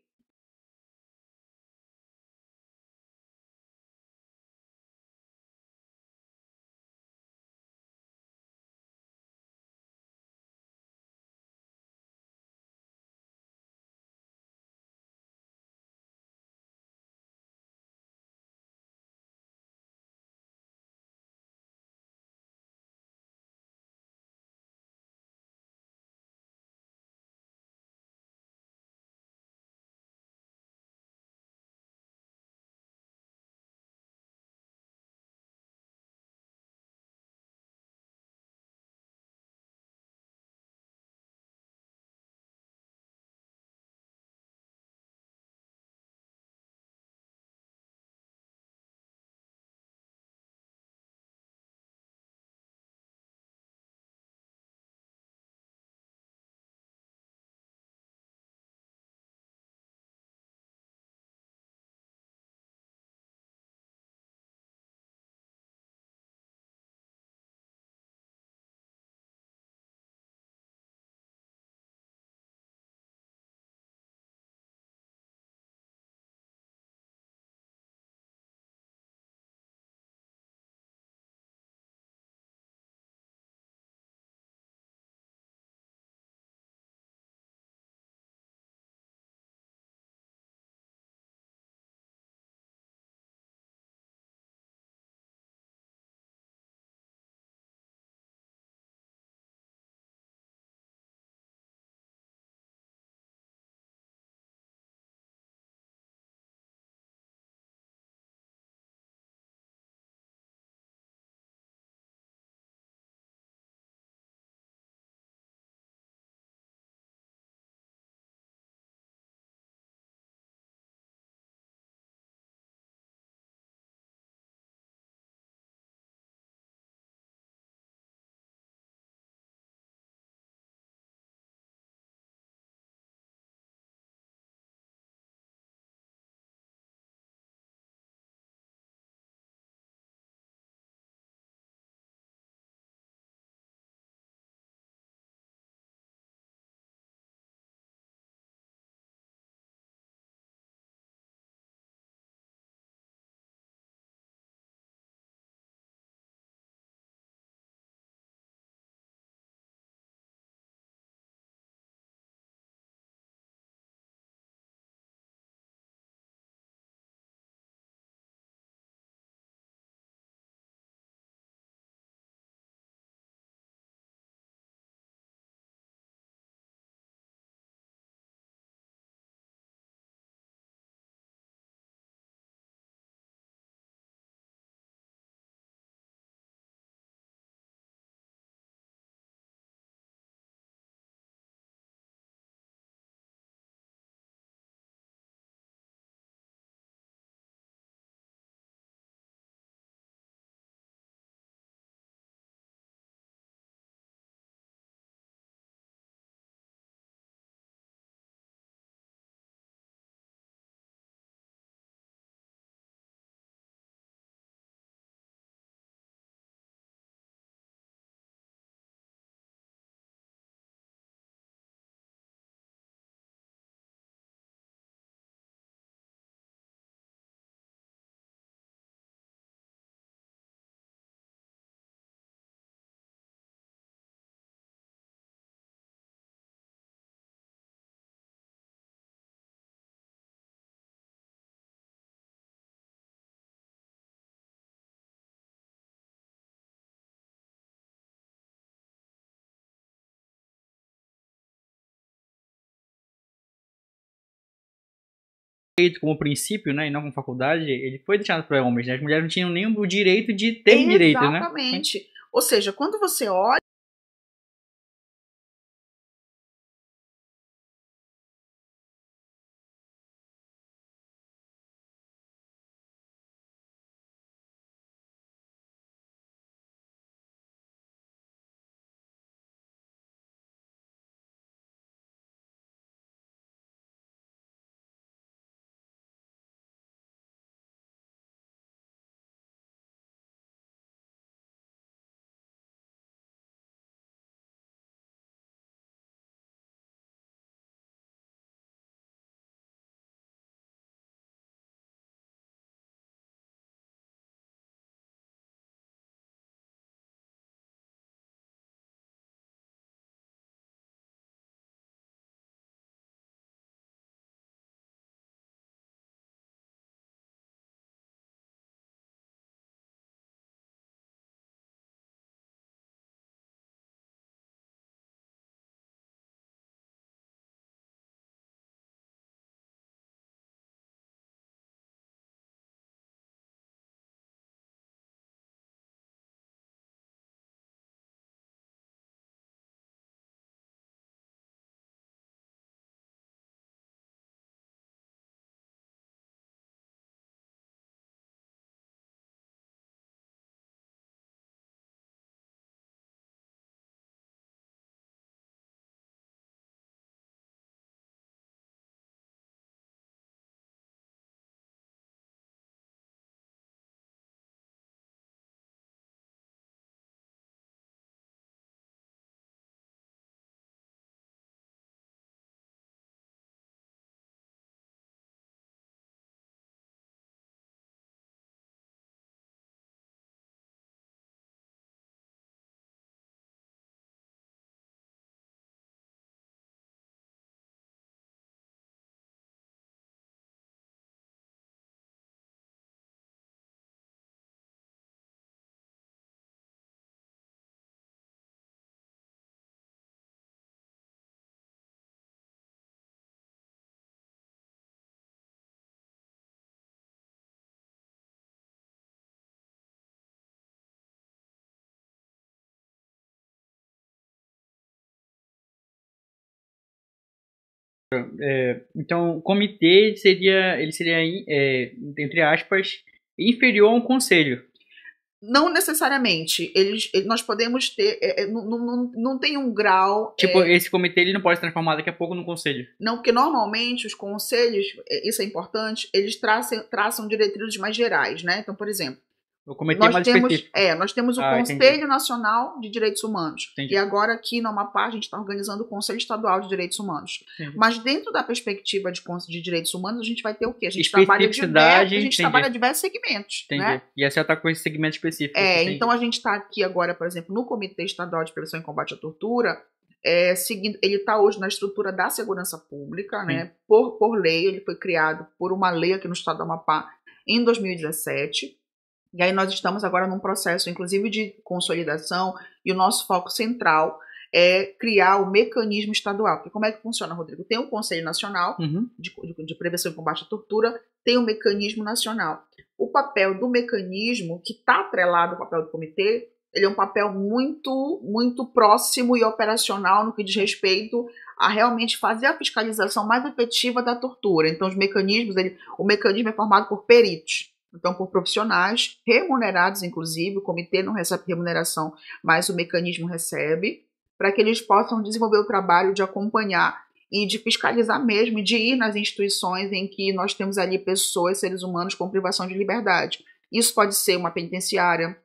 Speaker 1: direito como princípio, né, e não como faculdade, ele foi deixado para homens, né? As mulheres não tinham nem o direito de ter direito, né?
Speaker 2: Exatamente. Ou seja, quando você olha
Speaker 1: Então, o comitê seria entre aspas, inferior a um conselho.
Speaker 2: não necessariamente, nós podemos ter, não tem um grau.
Speaker 1: Tipo, esse comitê ele não pode se transformar daqui a pouco num conselho.
Speaker 2: Não, porque normalmente os conselhos, isso é importante, eles traçam diretrizes mais gerais, né? Então, por exemplo,
Speaker 1: O comitê mais específico.
Speaker 2: Nós temos o Conselho
Speaker 1: entendi.
Speaker 2: Nacional de Direitos Humanos.
Speaker 1: Entendi.
Speaker 2: E agora aqui no Amapá a gente está organizando o Conselho Estadual de Direitos Humanos.
Speaker 1: Entendi.
Speaker 2: Mas dentro da perspectiva de direitos humanos, a gente vai ter o quê? A gente trabalha diversos segmentos.
Speaker 1: Entendi.
Speaker 2: Né?
Speaker 1: E a senhora está com esse segmento específico.
Speaker 2: Então a gente está aqui agora, por exemplo, no Comitê Estadual de Prevenção e Combate à Tortura, seguindo, ele está hoje na estrutura da segurança pública, né? Por lei, ele foi criado por uma lei aqui no estado do Amapá em 2017. E aí nós estamos agora num processo, inclusive, de consolidação, e o nosso foco central é criar o mecanismo estadual. Porque como é que funciona, Rodrigo? Tem o Conselho Nacional de Prevenção e Combate à Tortura, tem o mecanismo nacional. O papel do mecanismo, que está atrelado ao papel do comitê, ele é um papel muito, muito próximo e operacional no que diz respeito a realmente fazer a fiscalização mais efetiva da tortura. Então, o mecanismo é formado por peritos. Então, por profissionais remunerados, inclusive, o comitê não recebe remuneração, mas o mecanismo recebe, para que eles possam desenvolver o trabalho de acompanhar e de fiscalizar mesmo, e de ir nas instituições em que nós temos ali pessoas, seres humanos com privação de liberdade. Isso pode ser uma penitenciária,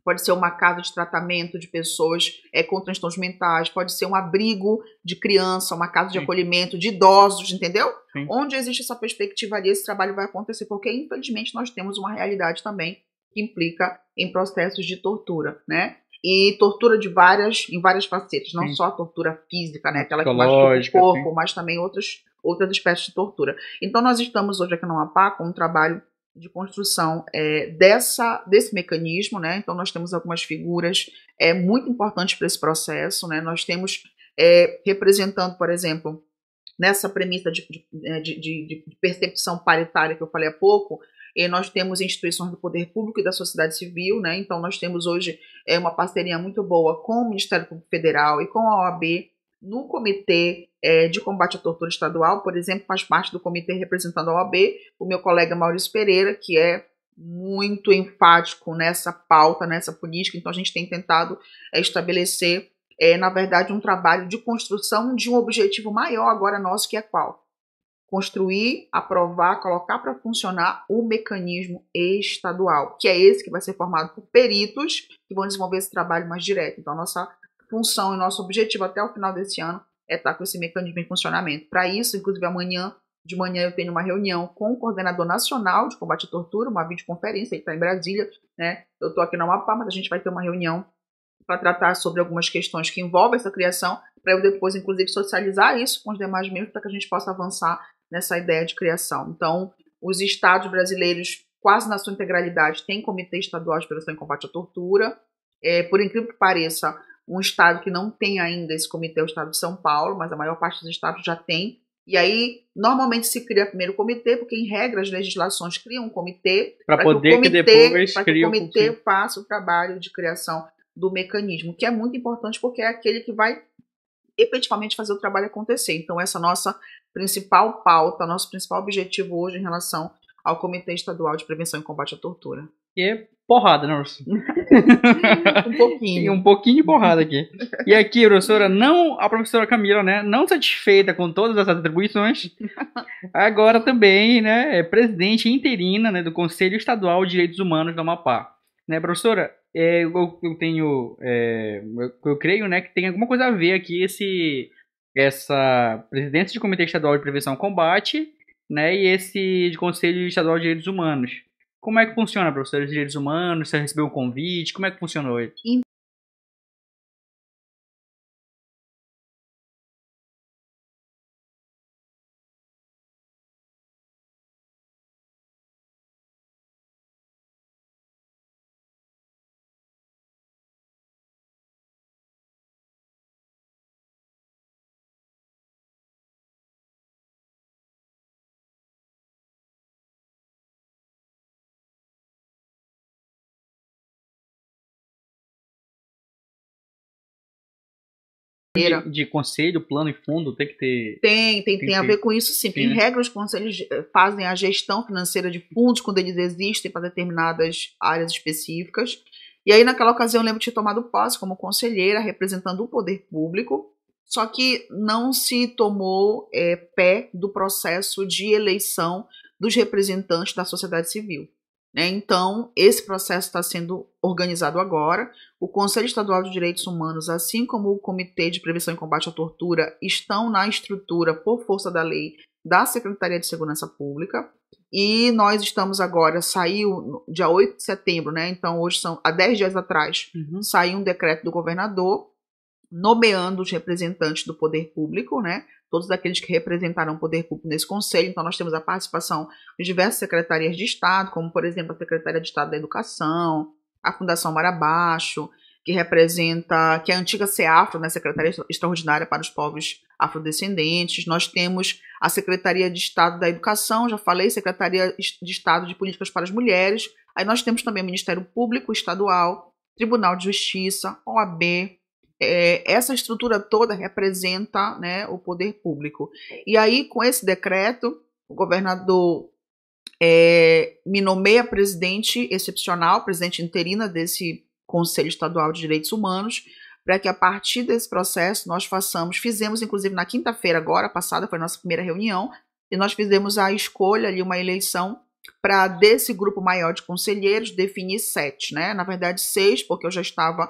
Speaker 2: pode ser uma casa de tratamento de pessoas com transtornos mentais, pode ser um abrigo de criança, uma casa de acolhimento de idosos, entendeu? Sim. Onde existe essa perspectiva ali, esse trabalho vai acontecer, porque infelizmente nós temos uma realidade também que implica em processos de tortura, né? E tortura em várias facetas, não só a tortura física, né? Aquela que machuca o corpo, mas também outras espécies de tortura. Então nós estamos hoje aqui no Amapá com um trabalho de construção desse mecanismo, né? Então nós temos algumas figuras muito importantes para esse processo, né? Nós temos representando, por exemplo, nessa premissa de percepção paritária que eu falei há pouco, nós temos instituições do poder público e da sociedade civil, né? Então nós temos hoje uma parceria muito boa com o Ministério Público Federal e com a OAB no Comitê de Combate à Tortura Estadual, por exemplo, faz parte do comitê representando a OAB o meu colega Maurício Pereira, que é muito enfático nessa pauta, nessa política. Então a gente tem tentado estabelecer, na verdade, um trabalho de construção de um objetivo maior agora nosso, que é qual? Construir, aprovar, colocar para funcionar o mecanismo estadual, que é esse que vai ser formado por peritos que vão desenvolver esse trabalho mais direto. Então, a nossa função e nosso objetivo até o final desse ano é estar com esse mecanismo em funcionamento. Para isso, inclusive, amanhã de manhã eu tenho uma reunião com o coordenador nacional de combate à tortura, uma videoconferência, ele está em Brasília, né? Eu estou aqui no Amapá, mas a gente vai ter uma reunião para tratar sobre algumas questões que envolvem essa criação, para eu depois, inclusive, socializar isso com os demais membros para que a gente possa avançar nessa ideia de criação. Então, os estados brasileiros, quase na sua integralidade, têm Comitê Estadual de Prevenção e Combate à Tortura. Por incrível que pareça, um estado que não tem ainda esse comitê é o estado de São Paulo, mas a maior parte dos estados já tem. E aí, normalmente se cria primeiro o comitê, porque em regra as legislações criam um comitê para que o comitê faça o trabalho de criação do mecanismo, que é muito importante porque é aquele que vai efetivamente fazer o trabalho acontecer. Então, essa nossa principal pauta, nosso principal objetivo hoje em relação ao Comitê Estadual de Prevenção e Combate à Tortura.
Speaker 1: E é porrada, né, professora?
Speaker 2: Um pouquinho.
Speaker 1: E um pouquinho de porrada aqui. E aqui, professora, a professora Camila, né, não satisfeita com todas essas atribuições, agora também, né, é presidente interina, né, do Conselho Estadual de Direitos Humanos do Amapá. Né, professora, eu creio, né, que tem alguma coisa a ver aqui essa presidência de Comitê Estadual de Prevenção e Combate, né, e esse de Conselho Estadual de Direitos Humanos. Como é que funciona, professora, os direitos humanos? Você recebeu um convite? Como é que funcionou ele?
Speaker 2: De
Speaker 1: conselho, plano e fundo, tem que ter...
Speaker 2: Tem a ver com isso, sim. Em regra, os conselhos fazem a gestão financeira de fundos quando eles existem para determinadas áreas específicas. E aí, naquela ocasião, eu lembro de ter tomado posse como conselheira, representando o poder público, só que não se tomou pé do processo de eleição dos representantes da sociedade civil. Então, esse processo está sendo organizado agora. O Conselho Estadual de Direitos Humanos, assim como o Comitê de Prevenção e Combate à Tortura, estão na estrutura, por força da lei, da Secretaria de Segurança Pública. E nós estamos agora, saiu dia 8 de setembro, né? Então, hoje há 10 dias atrás, saiu um decreto do governador nomeando os representantes do poder público, né? Todos aqueles que representaram o poder público nesse conselho. Então, nós temos a participação de diversas secretarias de Estado, como, por exemplo, a Secretaria de Estado da Educação, a Fundação Marabaixo, que representa, que é a antiga CEAFRO, né? Secretaria Extraordinária para os Povos Afrodescendentes. Nós temos a Secretaria de Estado da Educação, já falei, Secretaria de Estado de Políticas para as Mulheres. Aí nós temos também o Ministério Público Estadual, Tribunal de Justiça, OAB. Essa estrutura toda representa, né, o poder público. E aí, com esse decreto, o governador me nomeia presidente excepcional, presidente interina desse Conselho Estadual de Direitos Humanos, para que a partir desse processo nós fizemos inclusive na quinta-feira agora, passada, foi a nossa primeira reunião, e nós fizemos a escolha ali, uma eleição, para desse grupo maior de conselheiros definir 7, né? Na verdade 6, porque eu já estava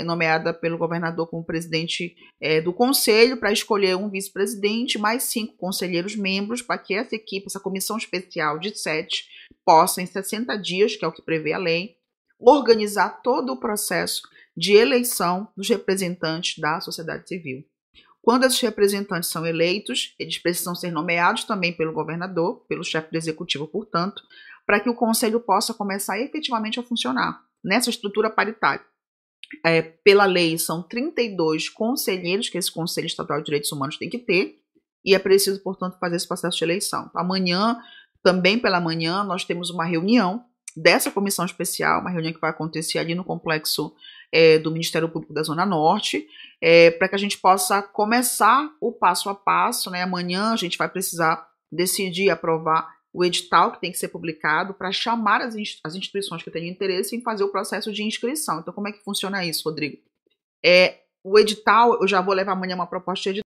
Speaker 2: nomeada pelo governador como presidente do conselho, para escolher um vice-presidente, mais 5 conselheiros membros, para que essa equipe, essa comissão especial de 7, possa, em 60 dias, que é o que prevê a lei, organizar todo o processo de eleição dos representantes da sociedade civil. Quando esses representantes são eleitos, eles precisam ser nomeados também pelo governador, pelo chefe do executivo, portanto, para que o conselho possa começar efetivamente a funcionar nessa estrutura paritária. Pela lei, são 32 conselheiros que esse Conselho Estadual de Direitos Humanos tem que ter, e é preciso, portanto, fazer esse processo de eleição. Amanhã, também pela manhã, nós temos uma reunião dessa comissão especial, uma reunião que vai acontecer ali no complexo do Ministério Público da Zona Norte, para que a gente possa começar o passo a passo, né? Amanhã a gente vai precisar decidir, aprovar o edital que tem que ser publicado para chamar as instituições que têm interesse em fazer o processo de inscrição. Então, como é que funciona isso, Rodrigo? O edital, eu já vou levar amanhã uma proposta de edital.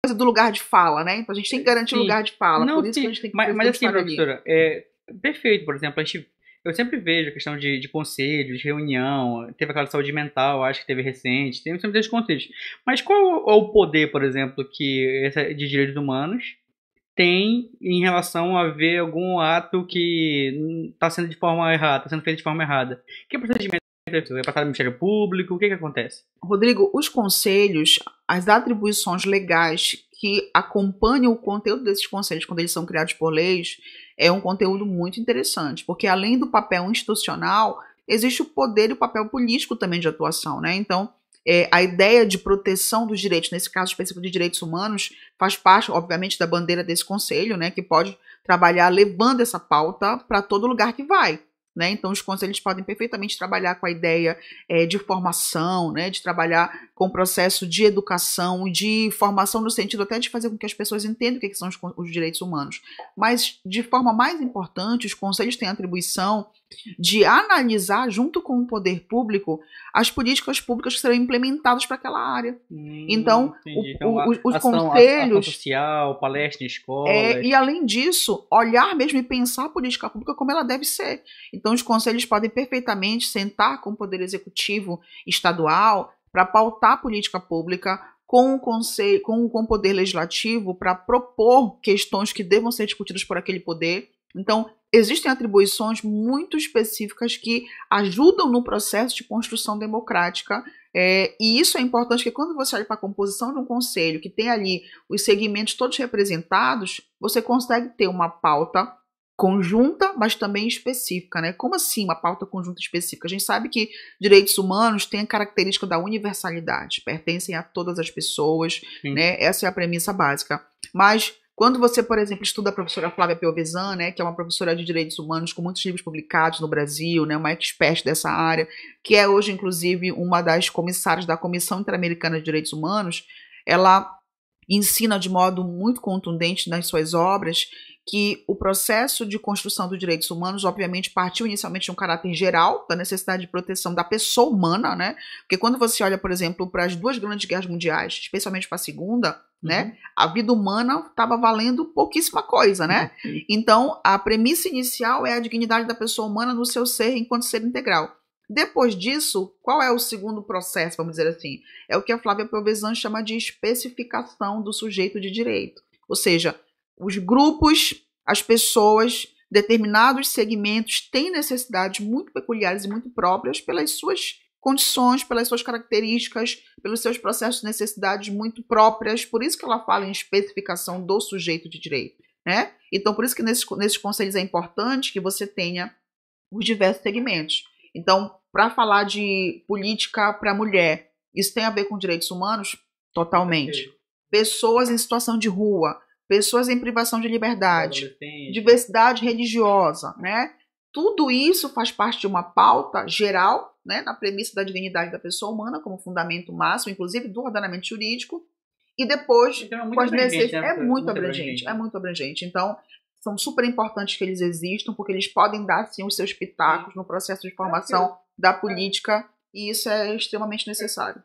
Speaker 2: Do lugar de fala, né? Então a gente tem que garantir o lugar de fala.
Speaker 1: Não,
Speaker 2: por isso que a gente tem que
Speaker 1: mas assim, professora, perfeito, por exemplo, eu sempre vejo a questão de conselhos, de reunião, teve aquela de saúde mental, acho que teve recente, tem sempre esses conselhos. Mas qual é o poder, por exemplo, que de direitos humanos tem em relação a ver algum ato que está sendo de forma errada, está sendo feito de forma errada? Que procedimento é passado no Ministério Público? O que acontece?
Speaker 2: Rodrigo, os conselhos, as atribuições legais que acompanham o conteúdo desses conselhos quando eles são criados por leis é um conteúdo muito interessante, porque além do papel institucional, existe o poder e o papel político também de atuação, né? Então, a ideia de proteção dos direitos, nesse caso específico de direitos humanos, faz parte, obviamente, da bandeira desse conselho, né, que pode trabalhar levando essa pauta para todo lugar que vai. Né? Então, os conselhos podem perfeitamente trabalhar com a ideia de formação, né? De trabalhar com o processo de educação, de formação no sentido até de fazer com que as pessoas entendam o que são os direitos humanos. Mas, de forma mais importante, os conselhos têm a atribuição de analisar, junto com o poder público, as políticas públicas que serão implementadas para aquela área. Então, os conselhos...
Speaker 1: Ação social, palestra em escolas...
Speaker 2: e, além disso, olhar mesmo e pensar a política pública como ela deve ser. Então, os conselhos podem perfeitamente sentar com o Poder Executivo estadual para pautar a política pública com o Poder Legislativo para propor questões que devam ser discutidas por aquele poder. Então, existem atribuições muito específicas que ajudam no processo de construção democrática, e isso é importante, porque quando você olha para a composição de um conselho, que tem ali os segmentos todos representados, você consegue ter uma pauta conjunta, mas também específica, né? Como assim uma pauta conjunta específica? A gente sabe que direitos humanos têm a característica da universalidade, pertencem a todas as pessoas, né? Essa é a premissa básica. Mas quando você, por exemplo, estuda a professora Flávia Piovesan, né, que é uma professora de direitos humanos com muitos livros publicados no Brasil, né, uma expert dessa área, que é hoje, inclusive, uma das comissárias da Comissão Interamericana de Direitos Humanos, ela ensina de modo muito contundente nas suas obras que o processo de construção dos direitos humanos, obviamente, partiu inicialmente de um caráter geral, da necessidade de proteção da pessoa humana, né? Porque quando você olha, por exemplo, para as duas grandes guerras mundiais, especialmente para a segunda, né? A vida humana estava valendo pouquíssima coisa, né? Então, a premissa inicial é a dignidade da pessoa humana no seu ser enquanto ser integral. Depois disso, qual é o segundo processo, vamos dizer assim? É o que a Flávia Piovesan chama de especificação do sujeito de direito. Ou seja, os grupos, as pessoas, determinados segmentos têm necessidades muito peculiares e muito próprias pelas suas condições, pelas suas características, pelos seus processos de necessidades muito próprias. Por isso que ela fala em especificação do sujeito de direito, né? Então, por isso que nesses conselhos é importante que você tenha os diversos segmentos. Então, para falar de política para a mulher, isso tem a ver com direitos humanos? Totalmente. Pessoas em situação de rua, pessoas em privação de liberdade, diversidade religiosa, né? Tudo isso faz parte de uma pauta geral, né, na premissa da dignidade da pessoa humana como fundamento máximo, inclusive do ordenamento jurídico, e depois
Speaker 1: então, com as necessidades.
Speaker 2: É muito abrangente, é muito abrangente. Então, são super importantes que eles existam, porque eles podem dar, sim, os seus pitacos no processo de formação da política, e isso é extremamente necessário.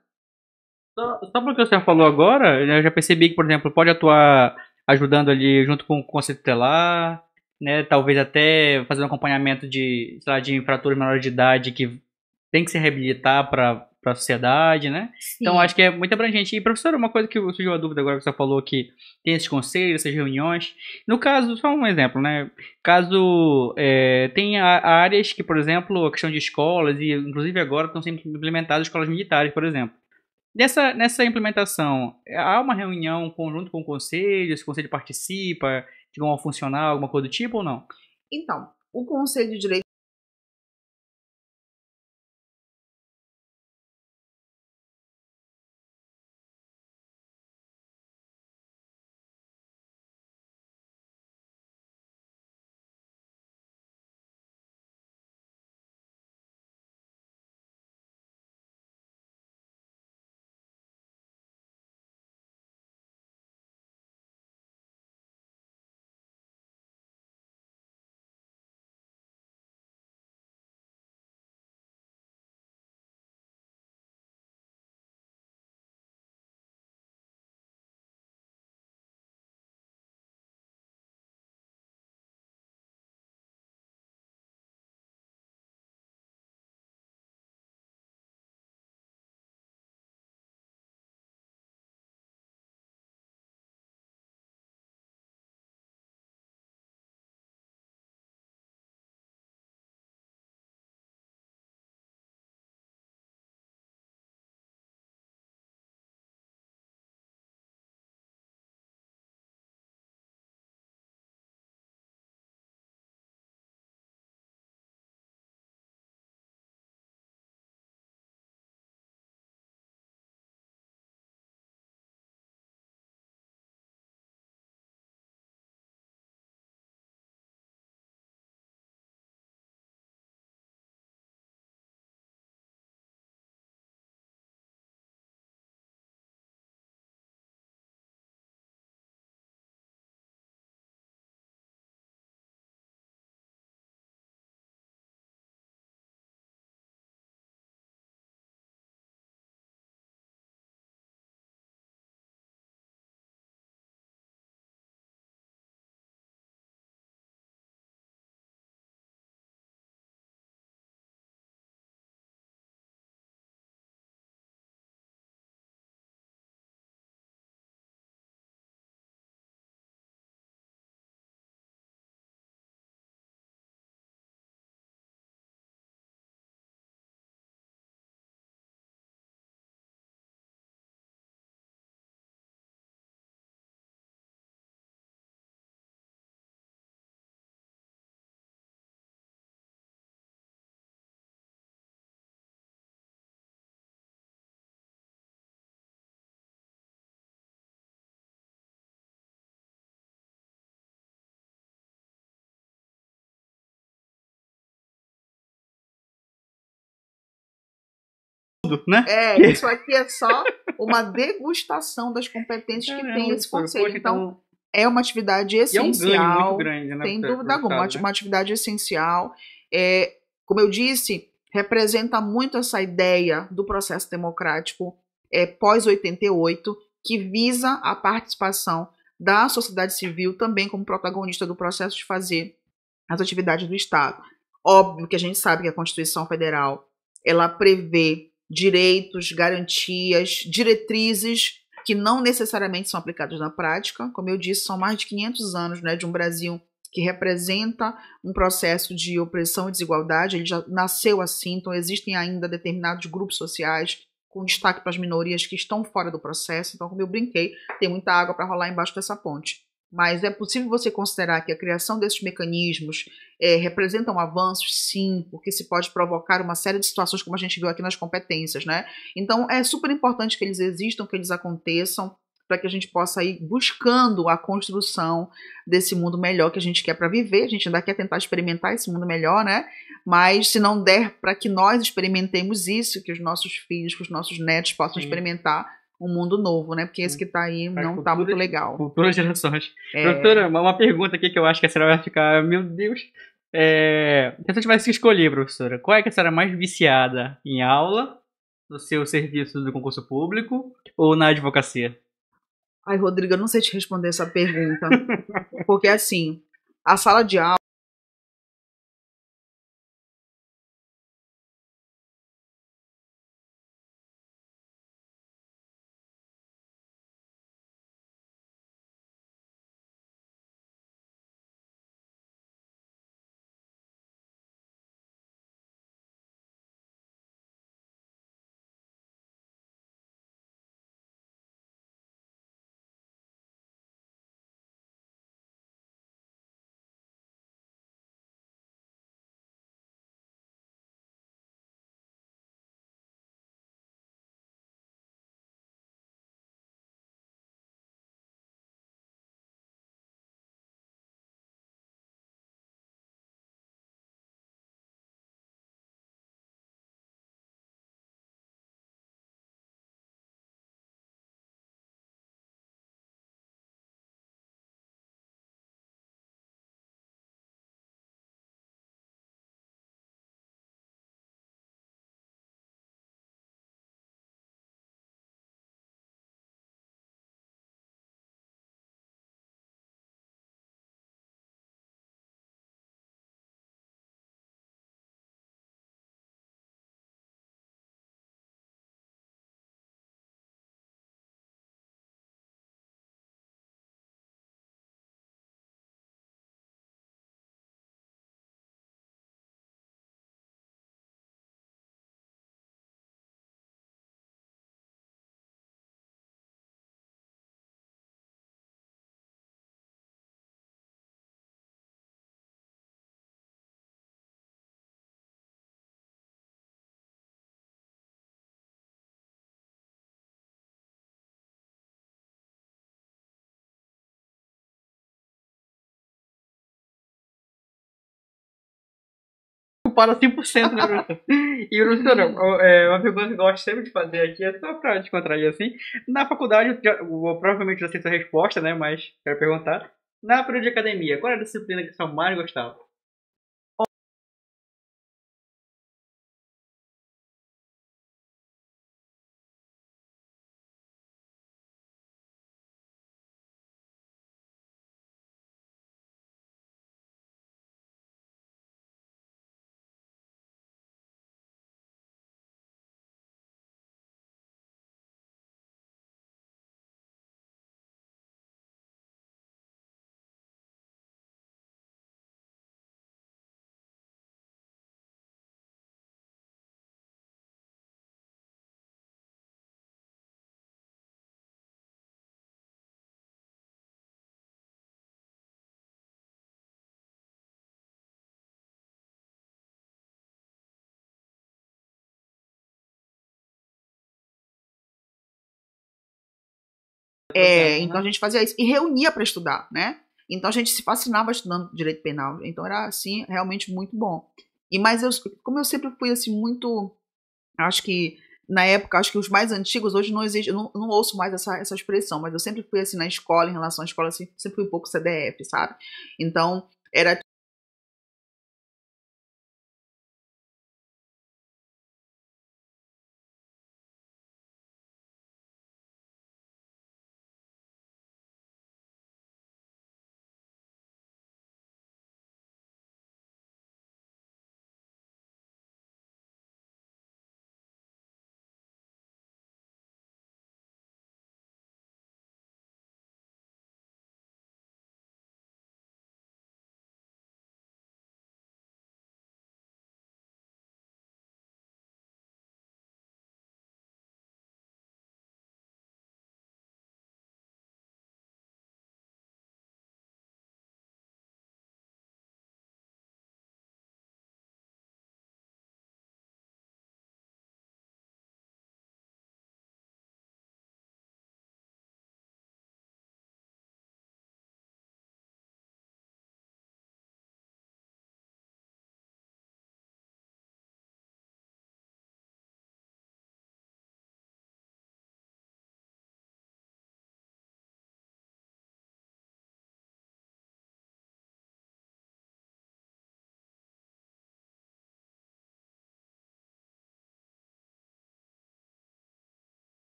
Speaker 1: Só porque você falou agora, eu já percebi que, por exemplo, pode atuar ajudando ali junto com o Conselho Tutelar, né? Talvez até fazendo acompanhamento de, sei lá, de infratores menores de idade que tem que se reabilitar para a sociedade, né?
Speaker 2: Sim.
Speaker 1: Então acho que é muito abrangente. E professor, uma coisa que surgiu a dúvida agora que você falou que tem esses conselhos, essas reuniões. No caso, só um exemplo, né? Caso tem áreas que, por exemplo, a questão de escolas e inclusive agora estão sendo implementadas escolas militares, por exemplo. Nessa implementação, há uma reunião conjunto com o conselho, se o conselho participa, de como funcionar, alguma coisa do tipo ou não?
Speaker 2: Então, o Conselho de Direito
Speaker 1: tudo, né?
Speaker 2: Isso aqui é só uma degustação das competências que tem esse conselho. Então, é uma atividade essencial.
Speaker 1: E é um ganho muito grande, né?
Speaker 2: Sem dúvida alguma,
Speaker 1: né?
Speaker 2: uma atividade essencial. Como eu disse, representa muito essa ideia do processo democrático pós-88, que visa a participação da sociedade civil também como protagonista do processo de fazer as atividades do Estado. Óbvio que a gente sabe que a Constituição Federal ela prevê direitos, garantias, diretrizes que não necessariamente são aplicadas na prática. Como eu disse, são mais de 500 anos, né, de um Brasil que representa um processo de opressão e desigualdade. Ele já nasceu assim, então existem ainda determinados grupos sociais com destaque para as minorias que estão fora do processo. Então, como eu brinquei, tem muita água para rolar embaixo dessa ponte. Mas é possível você considerar que a criação desses mecanismos representa um avanço? Sim, porque se pode provocar uma série de situações como a gente viu aqui nas competências, né? Então, é super importante que eles existam, que eles aconteçam, para que a gente possa ir buscando a construção desse mundo melhor que a gente quer para viver. A gente ainda quer tentar experimentar esse mundo melhor, né? Mas se não der para que nós experimentemos isso, que os nossos filhos, que os nossos netos possam experimentar um mundo novo, né? Porque esse que está aí não está muito legal.
Speaker 1: Futuras gerações. Professora, uma pergunta aqui que eu acho que a senhora vai ficar, meu Deus. Se a senhora tivesse que escolher, professora, qual é que a senhora mais viciada em aula, no seu serviço do concurso público ou na advocacia?
Speaker 2: Ai, Rodrigo, eu não sei te responder essa pergunta. Porque, assim, a sala de aula
Speaker 1: Para 100%, né, professor? E, professora, uma pergunta que eu gosto sempre de fazer aqui é só para descontrair assim. Na faculdade, eu provavelmente já sei sua resposta, né? Mas quero perguntar. Na período de academia, qual era a disciplina que você mais gostava?
Speaker 2: Então a gente fazia isso e reunia para estudar, né? Então a gente se fascinava estudando direito penal. Então era assim realmente muito bom. Mas como eu sempre fui assim muito, acho que na época, acho que os mais antigos, hoje não existe, eu não ouço mais essa expressão, mas eu sempre fui assim na escola, em relação à escola, assim, sempre fui um pouco CDF, sabe? Então, era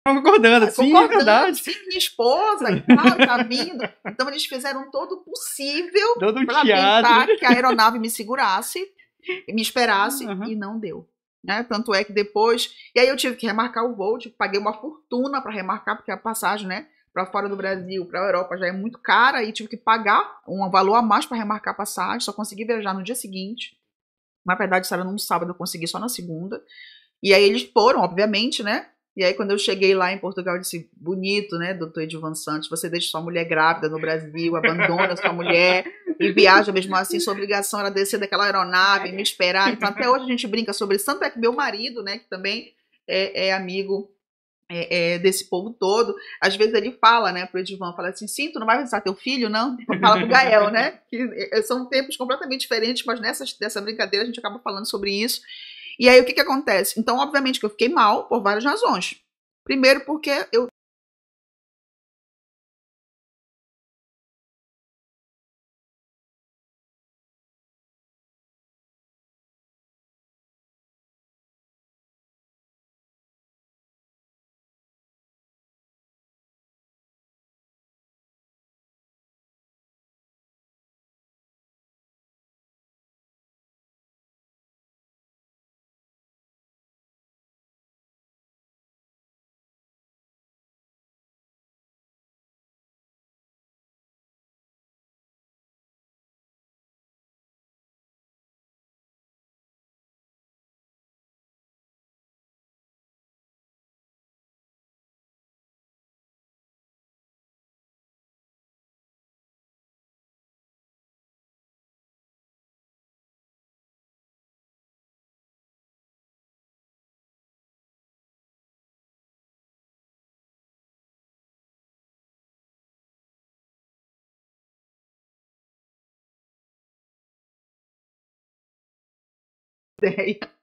Speaker 1: Concordando, sim, é verdade.
Speaker 2: Sim, minha esposa e tal, tá vindo. Então eles fizeram todo o possível
Speaker 1: Todo um
Speaker 2: para
Speaker 1: teatro.
Speaker 2: tentar que a aeronave me segurasse, me esperasse,
Speaker 1: Uhum.
Speaker 2: e não deu. Né? Tanto é que depois. E aí eu tive que remarcar o voo, tipo, paguei uma fortuna para remarcar, porque a passagem, né, para fora do Brasil, para a Europa já é muito cara, e tive que pagar um valor a mais para remarcar a passagem, só consegui viajar no dia seguinte. Na verdade, isso era num sábado, eu consegui só na segunda. E aí eles foram, obviamente, né? E aí, quando eu cheguei lá em Portugal, eu disse: bonito, né, doutor Edivan Santos, você deixa sua mulher grávida no Brasil, abandona sua mulher e viaja mesmo assim. Sua obrigação era descer daquela aeronave, me esperar. Então, até hoje a gente brinca sobre isso. Tanto é que meu marido, né, que também é amigo desse povo todo, às vezes ele fala, né, pro Edivan, fala assim: sim, tu não vai visitar teu filho, não? Fala pro Gael, né? Que são tempos completamente diferentes, mas dessa brincadeira a gente acaba falando sobre isso. E aí, o que acontece? Então, obviamente que eu fiquei mal por várias razões. Primeiro, porque eu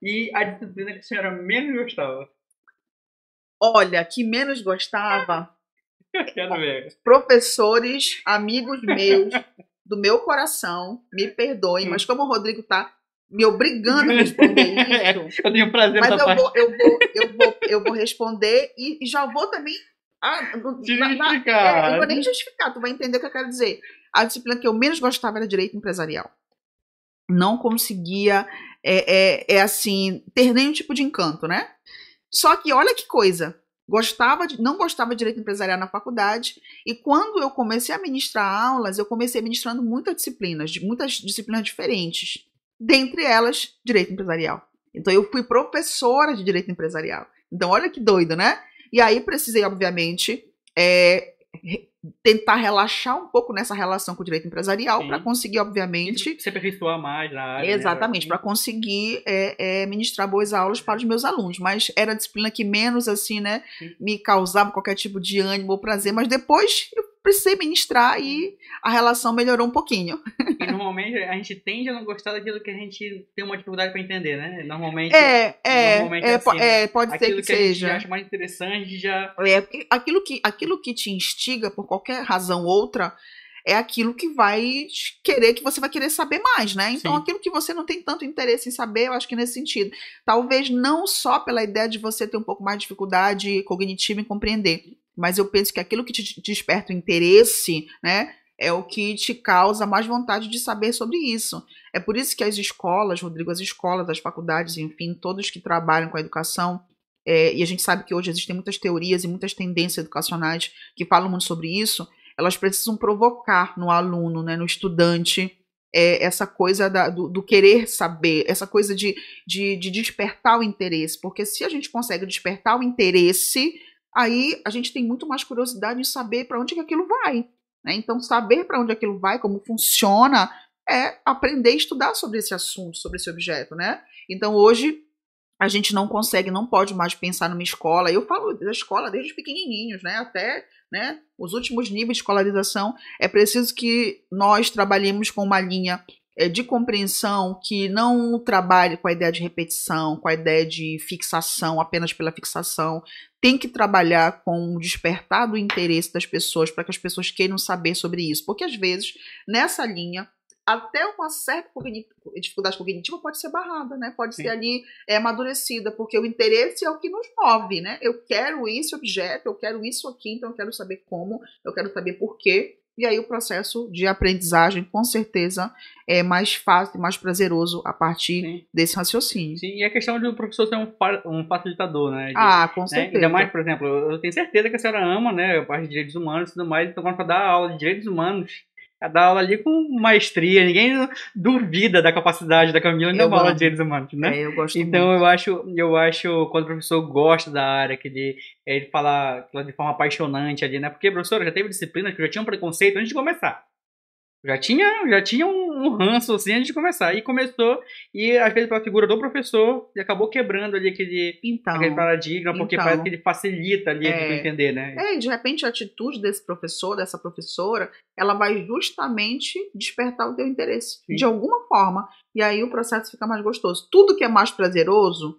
Speaker 1: E a disciplina que a senhora menos gostava?
Speaker 2: olha, que menos gostava,
Speaker 1: Eu quero ver.
Speaker 2: professores, amigos meus, do meu coração, me perdoem, mas como o Rodrigo tá me obrigando a responder isso,
Speaker 1: Eu tenho prazer
Speaker 2: mas
Speaker 1: nessa parte.
Speaker 2: eu vou responder e já vou também.
Speaker 1: Justificar.
Speaker 2: Eu vou nem justificar, tu vai entender o que eu quero dizer. A disciplina que eu menos gostava era direito empresarial. Não conseguia, assim, ter nenhum tipo de encanto, né? Só que olha que coisa. Não gostava de direito empresarial na faculdade, e quando eu comecei a ministrar aulas, eu comecei ministrando muitas disciplinas diferentes, dentre elas direito empresarial. Então eu fui professora de direito empresarial. Então olha que doido, né? E aí precisei, obviamente, tentar relaxar um pouco nessa relação com o direito empresarial para
Speaker 1: Sim.
Speaker 2: conseguir, obviamente,
Speaker 1: Se aperfeiçoar mais na área, né?
Speaker 2: exatamente, para conseguir ministrar boas aulas para os meus alunos. Mas era a disciplina que menos, assim, né,
Speaker 1: Sim.
Speaker 2: me causava qualquer tipo de ânimo ou prazer. Mas depois eu precisei ministrar e a relação melhorou um pouquinho.
Speaker 1: E normalmente a gente tende a não gostar daquilo que a gente tem uma dificuldade para entender, né? Normalmente é assim, né?
Speaker 2: Pode ser
Speaker 1: Aquilo
Speaker 2: que
Speaker 1: que a gente
Speaker 2: seja.
Speaker 1: acha mais interessante, a gente já.
Speaker 2: Aquilo que te instiga por qualquer razão ou outra é aquilo que vai querer, que você vai querer saber mais, né? Então,
Speaker 1: Sim.
Speaker 2: aquilo que você não tem tanto interesse em saber, eu acho que nesse sentido. Talvez não só pela ideia de você ter um pouco mais de dificuldade cognitiva em compreender, mas eu penso que aquilo que te desperta o interesse, né? É o que te causa mais vontade de saber sobre isso. É por isso que as escolas, Rodrigo, as escolas, as faculdades, enfim, todos que trabalham com a educação, e a gente sabe que hoje existem muitas teorias e muitas tendências educacionais que falam muito sobre isso, elas precisam provocar no aluno, né, no estudante, essa coisa do querer saber, essa coisa de despertar o interesse. Porque se a gente consegue despertar o interesse, aí a gente tem muito mais curiosidade em saber para onde que aquilo vai. Né? Então, saber para onde aquilo vai, como funciona, é aprender a estudar sobre esse assunto, sobre esse objeto. Né? Então, hoje, a gente não consegue, não pode mais pensar numa escola. Eu falo da escola desde os pequenininhos, né, até, né, os últimos níveis de escolarização. É preciso que nós trabalhemos com uma linha de compreensão que não trabalhe com a ideia de repetição, com a ideia de fixação, apenas pela fixação. Tem que trabalhar com o despertar do interesse das pessoas para que as pessoas queiram saber sobre isso. Porque, às vezes, nessa linha, até uma certa dificuldade cognitiva pode ser barrada, né? Pode ser ali amadurecida, porque o interesse é o que nos move, né? Eu quero esse objeto, eu quero isso aqui, então eu quero saber como, eu quero saber por quê. E aí o processo de aprendizagem, com certeza, é mais fácil e mais prazeroso a partir desse raciocínio.
Speaker 1: Sim, e a questão de o professor ser um facilitador, né?
Speaker 2: Com certeza.
Speaker 1: Ainda mais, por exemplo, eu tenho certeza que a senhora ama, né, a parte de direitos humanos e tudo mais, então quando for dar aula de direitos humanos, dar aula ali com maestria, ninguém duvida da capacidade da Camila em dar uma aula de direitos humanos, né?
Speaker 2: Eu gosto
Speaker 1: então
Speaker 2: muito.
Speaker 1: eu acho quando o professor gosta da área, que ele fala de forma apaixonante ali, né? Porque, professor, já teve disciplinas que já tinham preconceito antes de começar. Já tinha um ranço assim antes de começar. E começou, e às vezes pela figura do professor, e acabou quebrando ali aquele paradigma, porque parece que ele facilita ali a entender, né?
Speaker 2: E de repente a atitude desse professor, dessa professora, ela vai justamente despertar o teu interesse, de alguma forma. E aí o processo fica mais gostoso. Tudo que é mais prazeroso,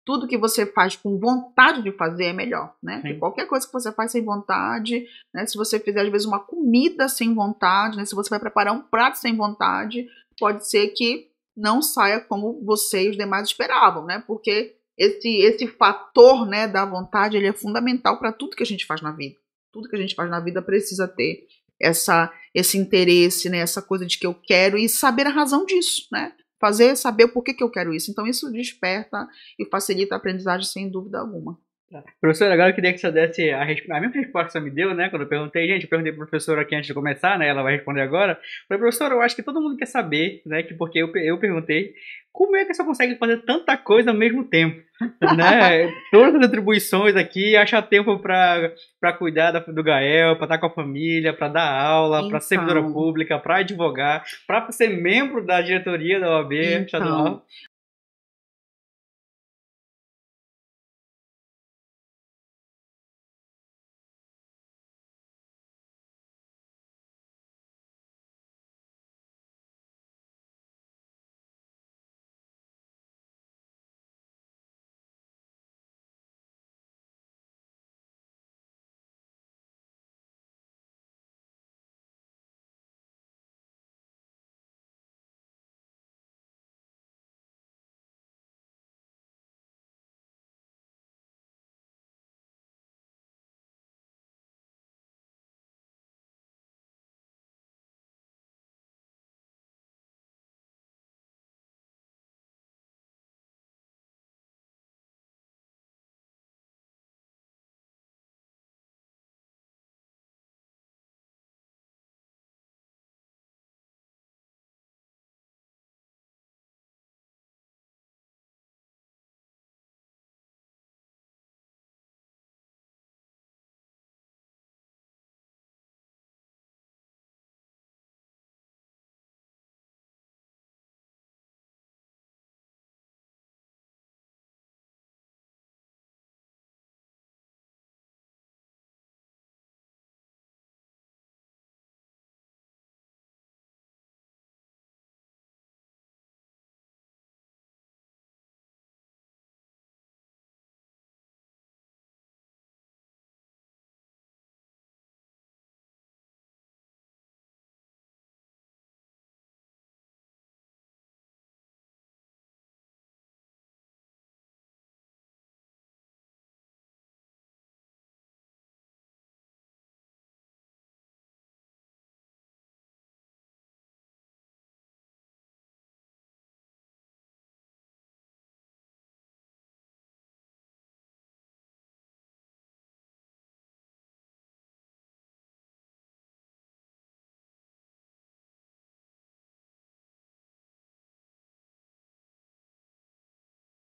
Speaker 2: tudo que você faz com vontade de fazer é melhor, né? Porque qualquer coisa que você faz sem vontade, né? Se você fizer, às vezes, uma comida sem vontade, né? Se você vai preparar um prato sem vontade, pode ser que não saia como você e os demais esperavam, né? Porque esse fator, né, da vontade, ele é fundamental para tudo que a gente faz na vida. Tudo que a gente faz na vida precisa ter esse interesse, né? Essa coisa de que eu quero e saber a razão disso, né? Saber por que eu quero isso. Então, isso desperta e facilita a aprendizagem sem dúvida alguma.
Speaker 1: Professor, agora eu queria que você desse a mesma resposta que você me deu, né? Quando eu perguntei, eu perguntei para a professora aqui antes de começar, né? Ela vai responder agora. Falei, professora, eu acho que todo mundo quer saber, né? Porque eu perguntei, como é que você consegue fazer tanta coisa ao mesmo tempo? Né? Todas as atribuições aqui, achar tempo para cuidar do Gael, para estar com a família, para dar aula, para ser servidora pública, para advogar, para ser membro da diretoria da OAB estadual.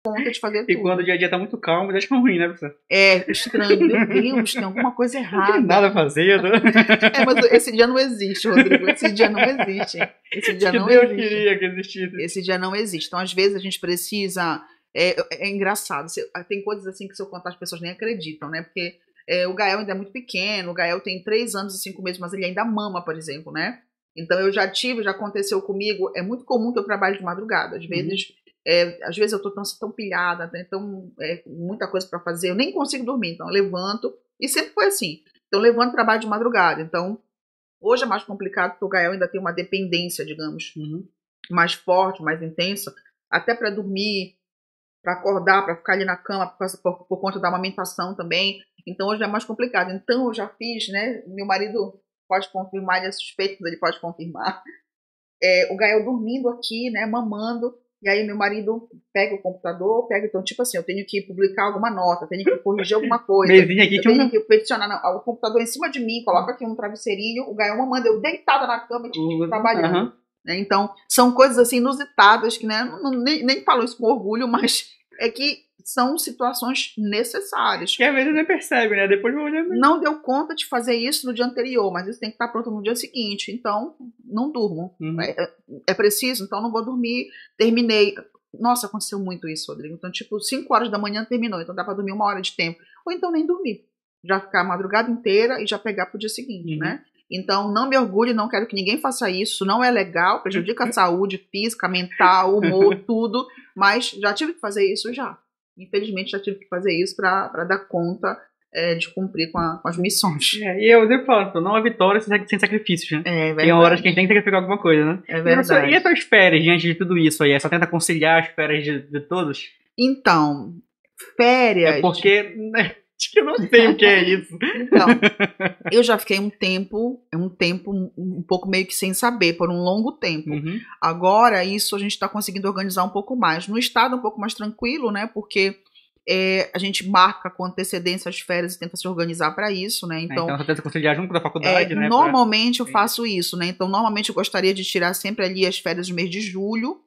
Speaker 2: conta de fazer
Speaker 1: E
Speaker 2: tudo.
Speaker 1: quando o dia a dia tá muito calmo, deixa ruim, né, professor?
Speaker 2: É, estranho. Meu Deus, tem alguma coisa
Speaker 1: Não
Speaker 2: errada.
Speaker 1: tem nada fazendo.
Speaker 2: Mas esse dia não existe, Rodrigo. Esse dia não existe. Esse dia
Speaker 1: Que
Speaker 2: não
Speaker 1: Deus
Speaker 2: existe.
Speaker 1: queria que existisse.
Speaker 2: Esse dia não existe. Então, às vezes, a gente precisa. É engraçado. Tem coisas assim que, se eu contar, as pessoas nem acreditam, né? Porque o Gael ainda é muito pequeno. O Gael tem 3 anos e 5 meses, mas ele ainda mama, por exemplo, né? Então, já aconteceu comigo. É muito comum que eu trabalhe de madrugada. Às vezes eu tô tão pilhada, né? Então, muita coisa para fazer. Eu nem consigo dormir. Então, eu levanto. E sempre foi assim. Então, eu levanto e trabalho de madrugada. Então, hoje é mais complicado porque o Gael ainda tem uma dependência, digamos, mais forte, mais intensa, até para dormir, para acordar, para ficar ali na cama por conta da amamentação também. Então hoje é mais complicado. Então eu já fiz, né? Meu marido pode confirmar, ele é suspeito, mas ele pode confirmar. O Gael dormindo aqui, né? Mamando. E aí meu marido pega o computador, então tipo assim, eu tenho que publicar alguma nota, tenho que corrigir alguma coisa,
Speaker 1: Mesinha aqui,
Speaker 2: eu tenho que peticionar o computador em cima de mim, coloca aqui um travesseirinho, o Gael mamando, eu deitada na cama trabalhando. Né? Então, são coisas assim inusitadas que, né, nem falo isso com orgulho, mas é que são situações necessárias.
Speaker 1: Que às vezes nem percebe, né? Depois vou olhar.
Speaker 2: Não deu conta de fazer isso no dia anterior, mas isso tem que estar pronto no dia seguinte. Então, não durmo. É preciso, então não vou dormir. Terminei. Nossa, aconteceu muito isso, Rodrigo. Então, tipo, 5 horas da manhã terminou. Então dá pra dormir 1 hora de tempo. Ou então nem dormir. Já ficar a madrugada inteira e já pegar pro dia seguinte, né? Então, não me orgulho, não quero que ninguém faça isso. Não é legal, prejudica a saúde física, mental, humor, tudo. Mas já tive que fazer isso já. Infelizmente, já tive que fazer isso para dar conta de cumprir com as missões.
Speaker 1: E eu sempre falo, não há vitória sem sacrifícios, né?
Speaker 2: É verdade.
Speaker 1: Tem horas que a gente tem que sacrificar alguma coisa, né?
Speaker 2: É verdade.
Speaker 1: E as suas férias diante de tudo isso aí? Só tenta conciliar as férias de todos?
Speaker 2: Então, férias...
Speaker 1: É porque... Acho que eu não sei o que é isso.
Speaker 2: Então, eu já fiquei um tempo um pouco meio que sem saber, por um longo tempo. Agora, isso a gente está conseguindo organizar um pouco mais. No estado, um pouco mais tranquilo, né? Porque a gente marca com antecedência as férias e tenta se organizar para isso, né? Então
Speaker 1: você tenta conciliar junto com a faculdade, né?
Speaker 2: Normalmente eu faço isso, né? Então, normalmente eu gostaria de tirar sempre ali as férias do mês de julho,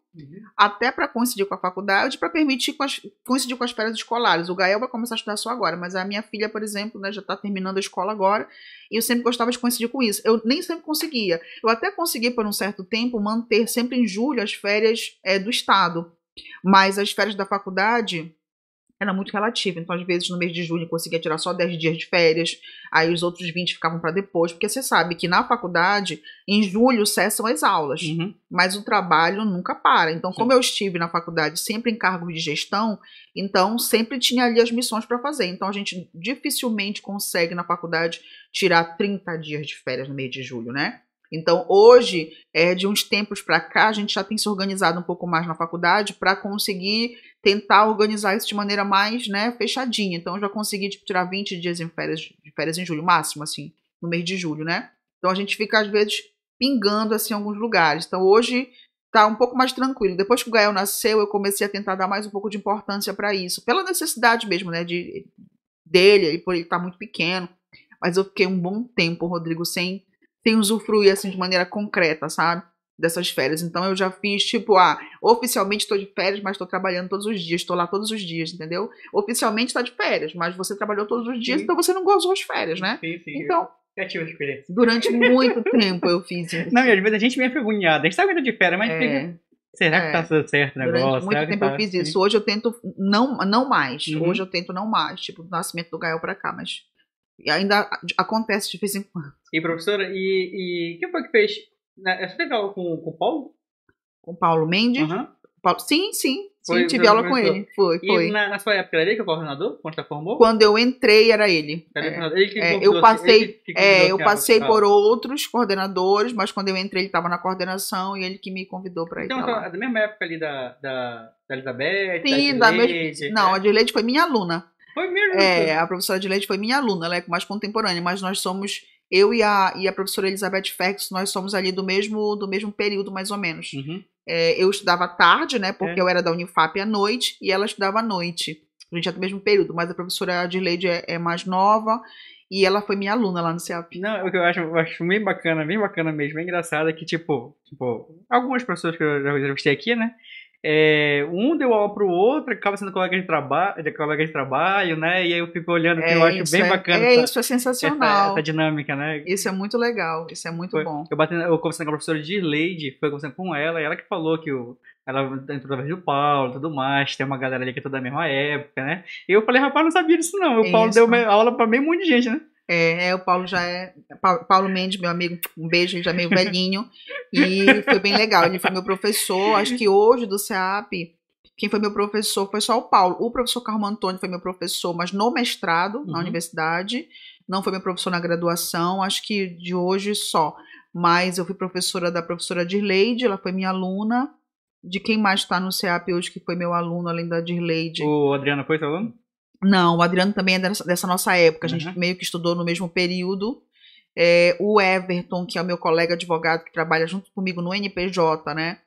Speaker 2: até para coincidir com a faculdade, para permitir coincidir com as férias escolares. O Gael vai começar a estudar só agora, mas a minha filha, por exemplo, né, já está terminando a escola agora, e eu sempre gostava de coincidir com isso. Eu nem sempre conseguia. Eu até consegui, por um certo tempo, manter sempre em julho as férias do estado, mas as férias da faculdade era muito relativo. Então, às vezes, no mês de julho, eu conseguia tirar só 10 dias de férias, aí os outros 20 ficavam para depois, porque você sabe que na faculdade, em julho, cessam as aulas, mas o trabalho nunca para. Então, como eu estive na faculdade sempre em cargo de gestão, então sempre tinha ali as missões para fazer. Então, a gente dificilmente consegue na faculdade tirar 30 dias de férias no mês de julho, né? Então, hoje, de uns tempos para cá, a gente já tem se organizado um pouco mais na faculdade para conseguir tentar organizar isso de maneira mais, né, fechadinha. Então, eu já consegui tirar 20 dias de férias em julho, máximo, assim, no mês de julho, né? Então, a gente fica, às vezes, pingando, assim, em alguns lugares. Então, hoje tá um pouco mais tranquilo. Depois que o Gael nasceu, eu comecei a tentar dar mais um pouco de importância para isso, pela necessidade mesmo, né, dele, por ele estar muito pequeno. Mas eu fiquei um bom tempo, Rodrigo, sem usufruir assim de maneira concreta, sabe? Dessas férias. Então eu já fiz tipo, oficialmente estou de férias, mas estou trabalhando todos os dias, estou lá todos os dias, entendeu? Oficialmente está de férias, mas você trabalhou todos os dias, então você não gozou as férias, né?
Speaker 1: Sim.
Speaker 2: Então,
Speaker 1: criativa experiência.
Speaker 2: Durante muito tempo eu fiz isso.
Speaker 1: Não, e às vezes a gente meio agoniada. A gente sabe que tá de férias, mas fica... Será que tá tudo certo o negócio?
Speaker 2: Durante muito tempo eu fiz isso. Hoje eu tento não mais. Hoje eu tento não mais. Tipo, do nascimento do Gael pra cá, mas ainda acontece de vez em quando.
Speaker 1: E professora, e quem foi que fez? Você teve aula com o Paulo?
Speaker 2: Com o Paulo Mendes? Sim, tive aula com ele. Foi.
Speaker 1: E na sua época era ele que é o coordenador? Quando você formou?
Speaker 2: Quando eu entrei era ele.
Speaker 1: Ele que
Speaker 2: eu passei por outros coordenadores, mas quando eu entrei ele estava na coordenação e ele que me convidou para ir pra lá.
Speaker 1: Então, da mesma época ali da Elizabeth,
Speaker 2: sim,
Speaker 1: da Adileide?
Speaker 2: Não, a Adileide foi minha aluna.
Speaker 1: Foi mesmo?
Speaker 2: A professora Adileide foi minha aluna, ela é mais contemporânea, mas nós somos, eu e a professora Elizabeth Ferguson, nós somos ali do mesmo período, mais ou menos. Eu estudava à tarde, né, porque eu era da Unifap à noite, e ela estudava à noite. A gente é do mesmo período, mas a professora Adileide é mais nova, e ela foi minha aluna lá no CEAP.
Speaker 1: Não, o que eu acho bem bacana mesmo, bem engraçado, é que, tipo, algumas pessoas que eu já entrevistei aqui, né, um deu aula pro outro, acaba sendo colega de trabalho, né? E aí eu fico olhando que eu acho bem bacana
Speaker 2: isso é sensacional.
Speaker 1: essa dinâmica, né?
Speaker 2: Isso é muito legal, isso é muito bom.
Speaker 1: Eu conversando com a professora Dirleide, foi conversando com ela, e ela que falou que ela entrou através do Paulo e tudo mais, tem uma galera ali que é toda da mesma época, né? E eu falei, rapaz, não sabia disso não. O Paulo deu aula pra meio monte de gente, né?
Speaker 2: O Paulo já é. Paulo Mendes, meu amigo, um beijo, ele já é meio velhinho. E foi bem legal. Ele foi meu professor. Acho que hoje do CEAP, quem foi meu professor foi só o Paulo. O professor Carmo Antônio foi meu professor, mas no mestrado, na universidade. Não foi meu professor na graduação. Acho que de hoje só. Mas eu fui professora da professora Dirleide, ela foi minha aluna. De quem mais está no CEAP hoje que foi meu aluno, além da Dirleide?
Speaker 1: O Adriano foi seu aluno?
Speaker 2: Não, o Adriano também é dessa nossa época, a gente meio que estudou no mesmo período. O Everton, que é o meu colega advogado que trabalha junto comigo no NPJ, né?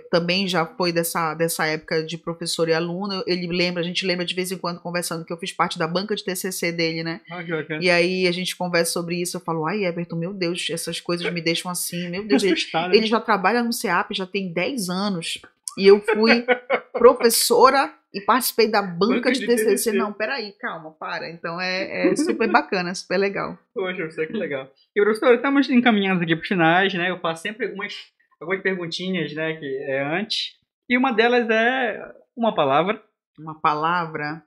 Speaker 2: Também já foi dessa época de professor e aluno. A gente lembra de vez em quando conversando que eu fiz parte da banca de TCC dele, né?
Speaker 1: Que
Speaker 2: e aí a gente conversa sobre isso, eu falo, ai Everton, meu Deus, essas coisas me deixam assim, meu Deus, ele já trabalha no CEAP, já tem 10 anos, e eu fui professora e participei da banca de TCC. Não, peraí, calma, para. Então é super bacana, super legal.
Speaker 1: Poxa, professor, que legal. E, professor, estamos encaminhando aqui para os finais, né? Eu faço sempre algumas perguntinhas, né, que é antes. E uma delas é uma palavra.
Speaker 2: Uma palavra?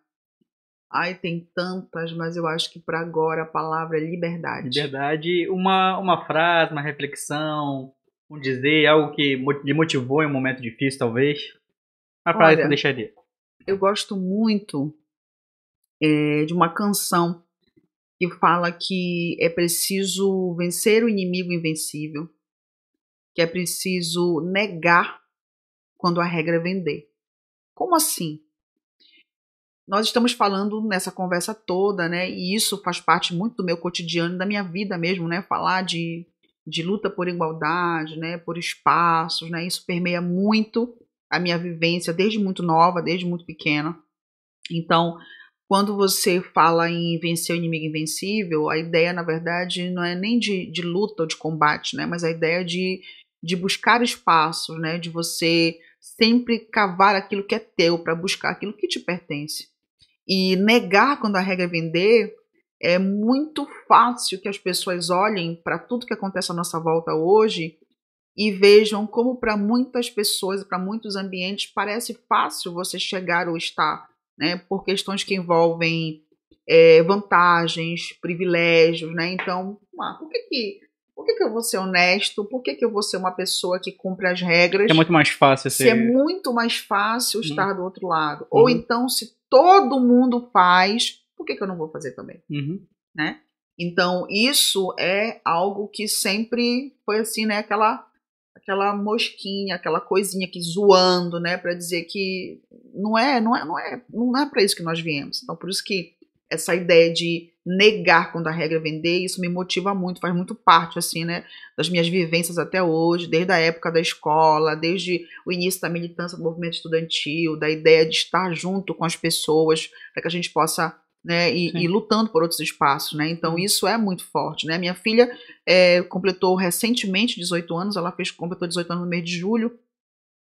Speaker 2: Ai, tem tantas, mas eu acho que para agora a palavra é liberdade.
Speaker 1: Liberdade, uma frase, uma reflexão, um dizer, algo que lhe motivou em um momento difícil, talvez. Uma frase que eu deixaria.
Speaker 2: Eu gosto muito de uma canção que fala que é preciso vencer o inimigo invencível, que é preciso negar quando a regra é vender. Como assim? Nós estamos falando nessa conversa toda, né? E isso faz parte muito do meu cotidiano, da minha vida mesmo, né? Falar de luta por igualdade, né? Por espaços, né? Isso permeia muito a minha vivência desde muito nova, desde muito pequena. Então, quando você fala em vencer o inimigo invencível, a ideia, na verdade, não é nem de luta ou de combate, né? Mas a ideia de buscar espaços, né? De você sempre cavar aquilo que é teu para buscar aquilo que te pertence. E negar quando a regra é vender, é muito fácil que as pessoas olhem para tudo que acontece à nossa volta hoje e vejam como para muitas pessoas, para muitos ambientes, parece fácil você chegar ou estar, né? Por questões que envolvem vantagens, privilégios, né? Então, por que eu vou ser honesto? Por que eu vou ser uma pessoa que cumpre as regras?
Speaker 1: É muito mais fácil.
Speaker 2: Se é muito mais fácil estar do outro lado. Ou então, se todo mundo faz, por que eu não vou fazer também? Né? Então, isso é algo que sempre foi assim, né? Aquela mosquinha, aquela coisinha aqui zoando, né? Para dizer que não é para isso que nós viemos. Então, por isso que essa ideia de negar quando a regra é vender, isso me motiva muito, faz muito parte, assim, né, das minhas vivências até hoje, desde a época da escola, desde o início da militância do movimento estudantil, da ideia de estar junto com as pessoas, para que a gente possa, né, ir lutando por outros espaços, né, então isso é muito forte, né, minha filha completou recentemente 18 anos, ela completou 18 anos no mês de julho,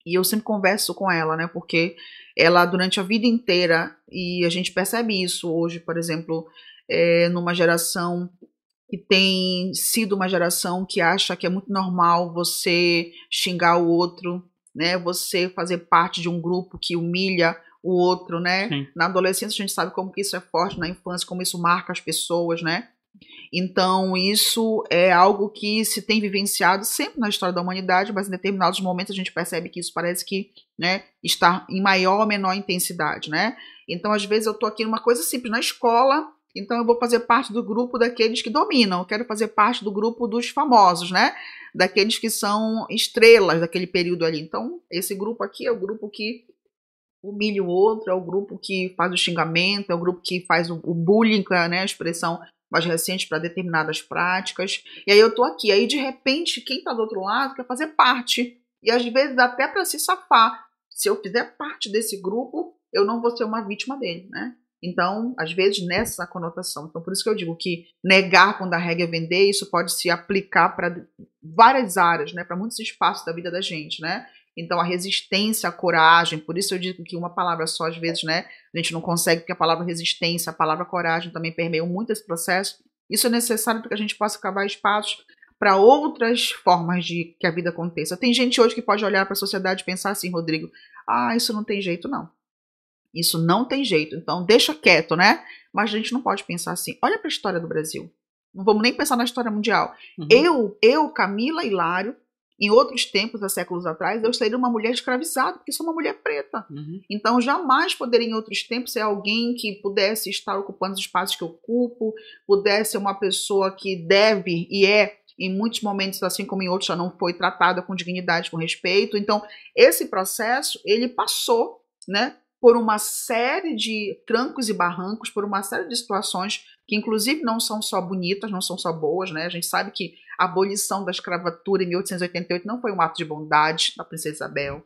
Speaker 2: e eu sempre converso com ela, né, porque ela durante a vida inteira, e a gente percebe isso hoje, por exemplo, numa geração que tem sido uma geração que acha que é muito normal você xingar o outro, né, você fazer parte de um grupo que humilha o outro, né, na adolescência a gente sabe como que isso é forte, na infância como isso marca as pessoas, né, então isso é algo que se tem vivenciado sempre na história da humanidade, mas em determinados momentos a gente percebe que isso parece que, né, está em maior ou menor intensidade, né? Então às vezes eu estou aqui numa coisa simples, na escola, então eu vou fazer parte do grupo daqueles que dominam, eu quero fazer parte do grupo dos famosos, né? Daqueles que são estrelas daquele período ali. Então esse grupo aqui é o grupo que humilha o outro, é o grupo que faz o xingamento, é o grupo que faz o bullying, né, a expressão mais recente para determinadas práticas, e aí eu tô aqui, aí de repente quem tá do outro lado quer fazer parte, e às vezes dá até para se safar, se eu fizer parte desse grupo, eu não vou ser uma vítima dele, né? Então, às vezes nessa conotação, então por isso que eu digo que negar quando a regra é vender, isso pode se aplicar para várias áreas, né, para muitos espaços da vida da gente, né? Então, a resistência, a coragem, por isso eu digo que uma palavra só, às vezes, né, a gente não consegue, porque a palavra resistência, a palavra coragem também permeiam muito esse processo. Isso é necessário para que a gente possa cavar espaços para outras formas de que a vida aconteça. Tem gente hoje que pode olhar para a sociedade e pensar assim, Rodrigo, isso não tem jeito, não. Isso não tem jeito, então deixa quieto, né? Mas a gente não pode pensar assim. Olha para a história do Brasil. Não vamos nem pensar na história mundial. Eu, Camila Hilário, em outros tempos, há séculos atrás, eu seria uma mulher escravizada, porque sou uma mulher preta. Então, jamais poderia, em outros tempos, ser alguém que pudesse estar ocupando os espaços que eu ocupo, pudesse ser uma pessoa que deve e é, em muitos momentos, assim como em outros, já não foi tratada com dignidade, com respeito. Então, esse processo, ele passou, né, por uma série de trancos e barrancos, por uma série de situações que, inclusive, não são só bonitas, não são só boas, né? A gente sabe que a abolição da escravatura em 1888 não foi um ato de bondade da princesa Isabel,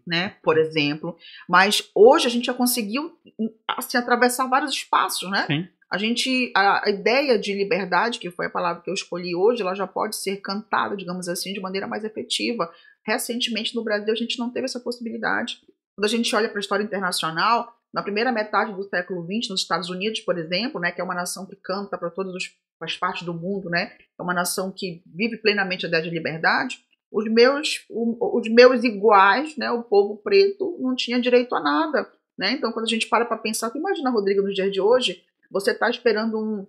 Speaker 2: né? Por exemplo. Mas hoje a gente já conseguiu assim, atravessar vários espaços, né?
Speaker 1: Sim.
Speaker 2: A ideia de liberdade, que foi a palavra que eu escolhi hoje, ela já pode ser cantada, digamos assim, de maneira mais efetiva. Recentemente, no Brasil, a gente não teve essa possibilidade. Quando a gente olha para a história internacional, na primeira metade do século XX, nos Estados Unidos, por exemplo, né, que é uma nação que canta para todas as partes do mundo, né, é uma nação que vive plenamente a ideia de liberdade, os meus iguais, né, o povo preto, não tinha direito a nada. Né? Então, quando a gente para pensar, tu imagina, Rodrigo, nos dias de hoje, você está esperando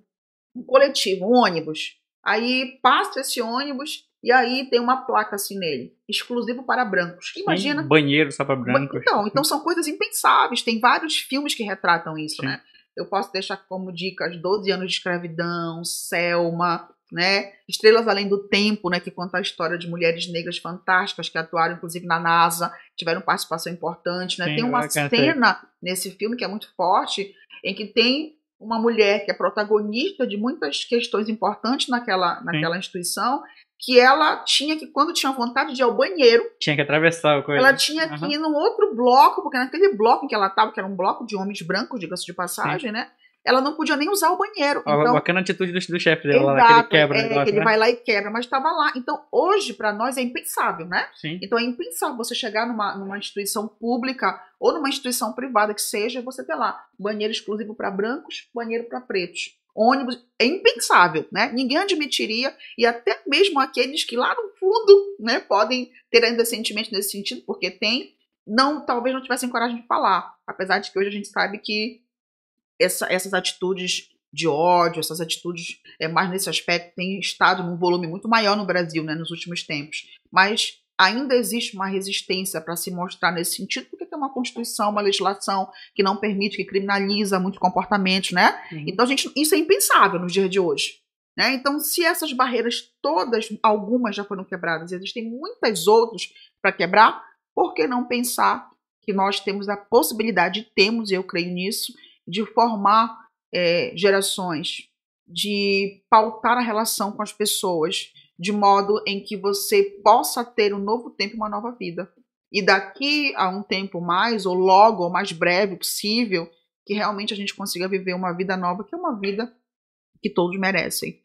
Speaker 2: um coletivo, um ônibus. Aí passa esse ônibus e aí tem uma placa assim nele, exclusivo para brancos. Imagina.
Speaker 1: Sim, banheiro só para brancos.
Speaker 2: Então são coisas impensáveis. Tem vários filmes que retratam isso, né? Eu posso deixar como dicas 12 anos de escravidão, Selma, né? Estrelas Além do Tempo, né? Que conta a história de mulheres negras fantásticas que atuaram, inclusive, na NASA, tiveram participação importante, né?
Speaker 1: Sim,
Speaker 2: tem uma cena nesse filme que é muito forte, em que tem uma mulher que é protagonista de muitas questões importantes naquela instituição, que ela tinha que, quando tinha vontade de ir ao banheiro,
Speaker 1: tinha que atravessar a coisa.
Speaker 2: Ela tinha que ir num outro bloco, porque naquele bloco em que ela estava, que era um bloco de homens brancos, diga-se de passagem, né? Ela não podia nem usar o banheiro. Então,
Speaker 1: bacana a atitude do chefe dela
Speaker 2: exato,
Speaker 1: lá, que ele quebra o negócio,
Speaker 2: que ele vai lá e quebra, mas estava lá. Então, hoje, para nós, é impensável, né?
Speaker 1: Sim.
Speaker 2: Então, é impensável você chegar numa instituição pública ou numa instituição privada que seja, você ter lá banheiro exclusivo para brancos, banheiro para pretos. Ônibus, é impensável, né? Ninguém admitiria, e até mesmo aqueles que lá no fundo, né, podem ter ainda sentimento nesse sentido, porque talvez não tivessem coragem de falar, apesar de que hoje a gente sabe que essas atitudes de ódio, essas atitudes mais nesse aspecto têm estado num volume muito maior no Brasil, né, nos últimos tempos. Mas ainda existe uma resistência para se mostrar nesse sentido, porque tem uma Constituição, uma legislação que não permite, que criminaliza muitos comportamentos, né? Então, isso é impensável nos dias de hoje. Né? Então, se essas barreiras todas, algumas já foram quebradas, existem muitas outras para quebrar, por que não pensar que nós temos a possibilidade, e eu creio nisso, de formar gerações, de pautar a relação com as pessoas, de modo em que você possa ter um novo tempo e uma nova vida. E daqui a um tempo mais, ou logo, ou mais breve possível, que realmente a gente consiga viver uma vida nova, que é uma vida que todos merecem.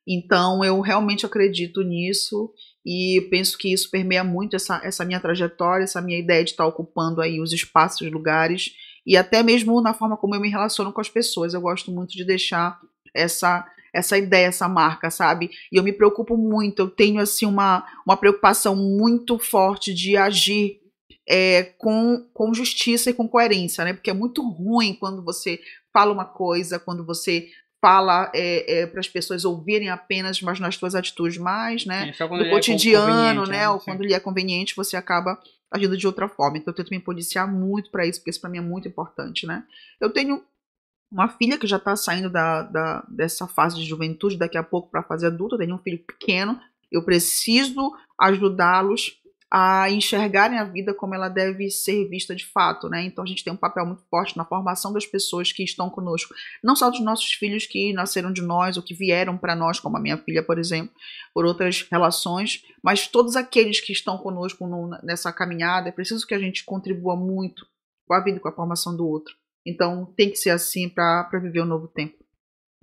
Speaker 2: Então, eu realmente acredito nisso e penso que isso permeia muito essa minha trajetória, essa minha ideia de estar ocupando aí os espaços, os lugares, e até mesmo na forma como eu me relaciono com as pessoas. Eu gosto muito de deixar essa ideia, essa marca, sabe? E eu me preocupo muito, eu tenho assim uma preocupação muito forte de agir com justiça e com coerência, né? Porque é muito ruim quando você fala uma coisa, quando você fala para as pessoas ouvirem apenas, mas nas suas atitudes mais, né? Do cotidiano, né? Ou quando lhe é conveniente, você acaba agindo de outra forma. Então eu tento me policiar muito para isso, porque isso para mim é muito importante, né? Eu tenho uma filha que já está saindo dessa fase de juventude, daqui a pouco para a fase adulta, eu tenho um filho pequeno, eu preciso ajudá-los a enxergarem a vida como ela deve ser vista de fato, né? Então a gente tem um papel muito forte na formação das pessoas que estão conosco, não só dos nossos filhos que nasceram de nós ou que vieram para nós, como a minha filha, por exemplo, por outras relações, mas todos aqueles que estão conosco nessa caminhada. É preciso que a gente contribua muito com a vida e com a formação do outro. Então tem que ser assim para viver um novo tempo.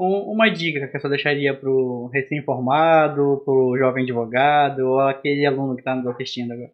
Speaker 1: Uma dica que a pessoa deixaria para o recém-formado, para o jovem advogado ou aquele aluno que está nos assistindo agora?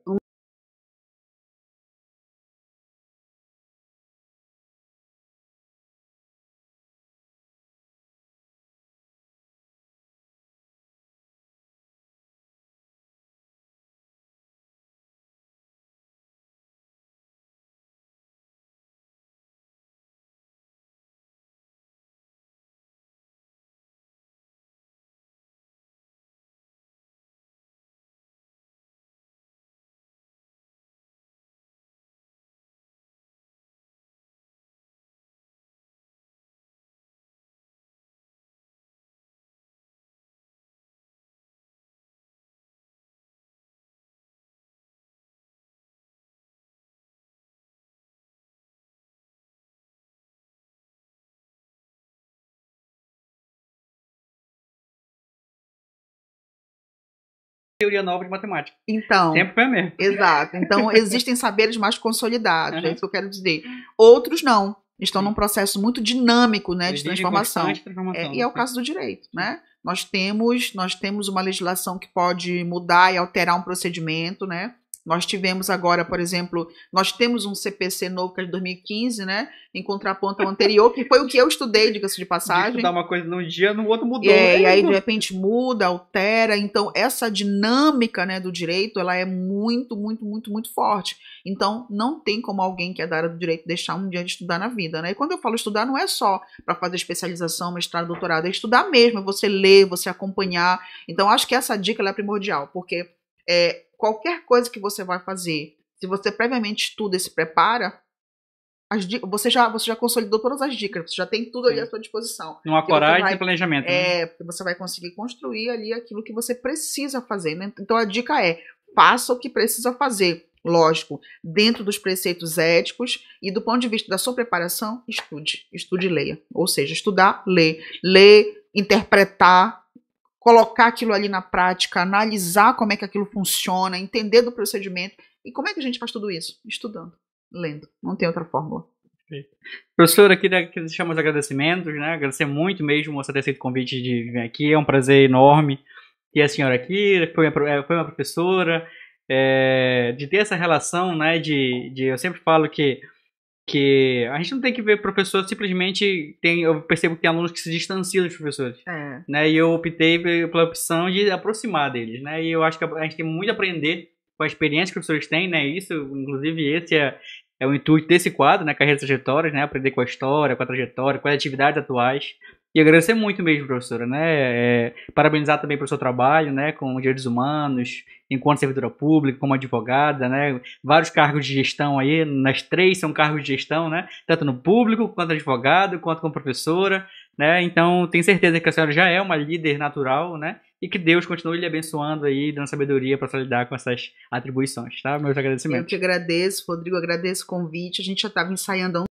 Speaker 1: teoria nova de matemática.
Speaker 2: Então,
Speaker 1: sempre foi a mesma.
Speaker 2: Exato. Então, existem saberes mais consolidados, é isso que eu quero dizer. Outros não. Estão num processo muito dinâmico, né, de transformação. E é o caso do direito, né? Nós temos uma legislação que pode mudar e alterar um procedimento, né? Nós tivemos agora, por exemplo, nós temos um CPC novo que é de 2015, né? Em contraponto ao anterior, que foi o que eu estudei, diga-se de passagem.
Speaker 1: De estudar uma coisa num dia, no outro mudou.
Speaker 2: E aí, de repente, muda, altera. Então, essa dinâmica, né, do direito, ela é muito, muito, muito, muito forte. Então, não tem como alguém que é da área do direito deixar um dia de estudar na vida, né? E quando eu falo estudar, não é só para fazer especialização, mestrado, doutorado, é estudar mesmo, é você ler, você acompanhar. Então, acho que essa dica ela é primordial, porque qualquer coisa que você vai fazer, se você previamente estuda e se prepara, você já consolidou todas as dicas, você já tem tudo ali à sua disposição.
Speaker 1: Uma coragem e planejamento.
Speaker 2: Porque você vai conseguir construir ali aquilo que você precisa fazer, né? Então a dica é, faça o que precisa fazer. Lógico, dentro dos preceitos éticos e do ponto de vista da sua preparação, estude e leia. Ou seja, estudar, ler, interpretar, colocar aquilo ali na prática, analisar como é que aquilo funciona, entender do procedimento. E como é que a gente faz tudo isso? Estudando, lendo. Não tem outra fórmula.
Speaker 1: Professora, queria deixar meus agradecimentos, né? Agradecer muito mesmo você ter aceito o convite de vir aqui. É um prazer enorme ter a senhora aqui, foi uma professora, de ter essa relação, né? Eu sempre falo que a gente não tem que ver professor simplesmente. Eu percebo que tem alunos que se distanciam dos professores. Né? E eu optei pela opção de aproximar deles. Né? E eu acho que a gente tem muito a aprender com a experiência que os professores têm. Né? Isso, inclusive, esse é o intuito desse quadro, né? Carreiras e Trajetórias, né? Aprender com a história, com a trajetória, com as atividades atuais. E agradecer muito mesmo, professora, né? Parabenizar também pelo seu trabalho, né? Com direitos humanos, enquanto servidora pública, como advogada, né? Vários cargos de gestão aí, nas 3 são cargos de gestão, né? Tanto no público, quanto advogado, quanto como professora, né? Então, tenho certeza que a senhora já é uma líder natural, né? E que Deus continue lhe abençoando aí, dando sabedoria para lidar com essas atribuições, tá? Meus agradecimentos.
Speaker 2: Eu que agradeço, Rodrigo, agradeço o convite. A gente já estava ensaiando há um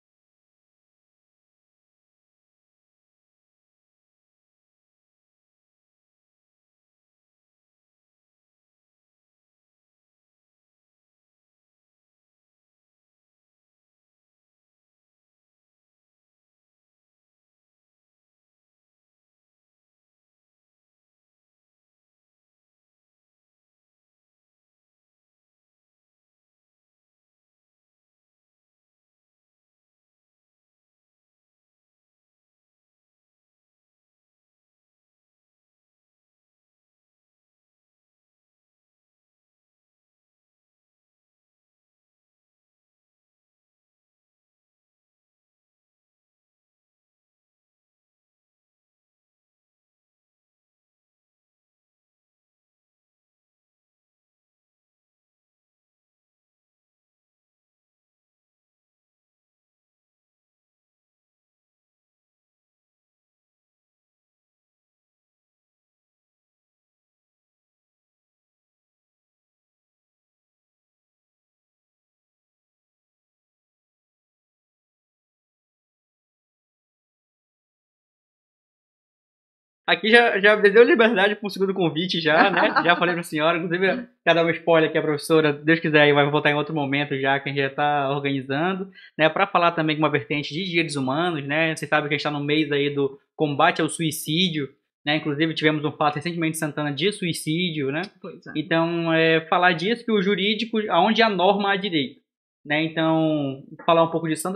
Speaker 1: Aqui já me deu liberdade para um segundo convite já, né? Já falei para a senhora, inclusive, quero dar um spoiler aqui a professora, Deus quiser, aí vai voltar em outro momento já, que a gente já está organizando, né? Para falar também com uma vertente de direitos humanos, né? Você sabe que a gente está no mês aí do combate ao suicídio, né? Inclusive tivemos um fato recentemente em Santana de suicídio, né?
Speaker 2: Pois é.
Speaker 1: Então, falar disso, que o jurídico, aonde a norma há direito. Né? Então, falar um pouco disso tanto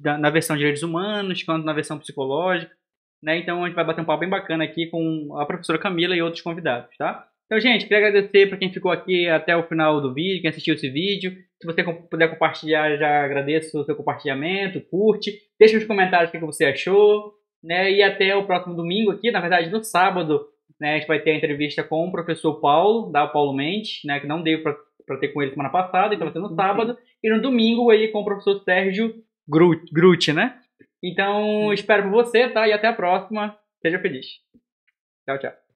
Speaker 1: na versão de direitos humanos, quanto na versão psicológica. Né? Então a gente vai bater um papo bem bacana aqui com a professora Camila e outros convidados, tá? Então, gente, queria agradecer para quem ficou aqui até o final do vídeo, quem assistiu esse vídeo. Se você puder compartilhar, já agradeço o seu compartilhamento, curte, deixa nos comentários o que você achou, né? E até o próximo domingo aqui, na verdade no sábado, né, a gente vai ter a entrevista com o professor Paulo, da Paulo Mendes, né, que não deu para ter com ele semana passada, então vai ser no sábado, e no domingo aí com o professor Sérgio Grutti, né? Então, espero por você, tá? E até a próxima. Seja feliz. Tchau, tchau.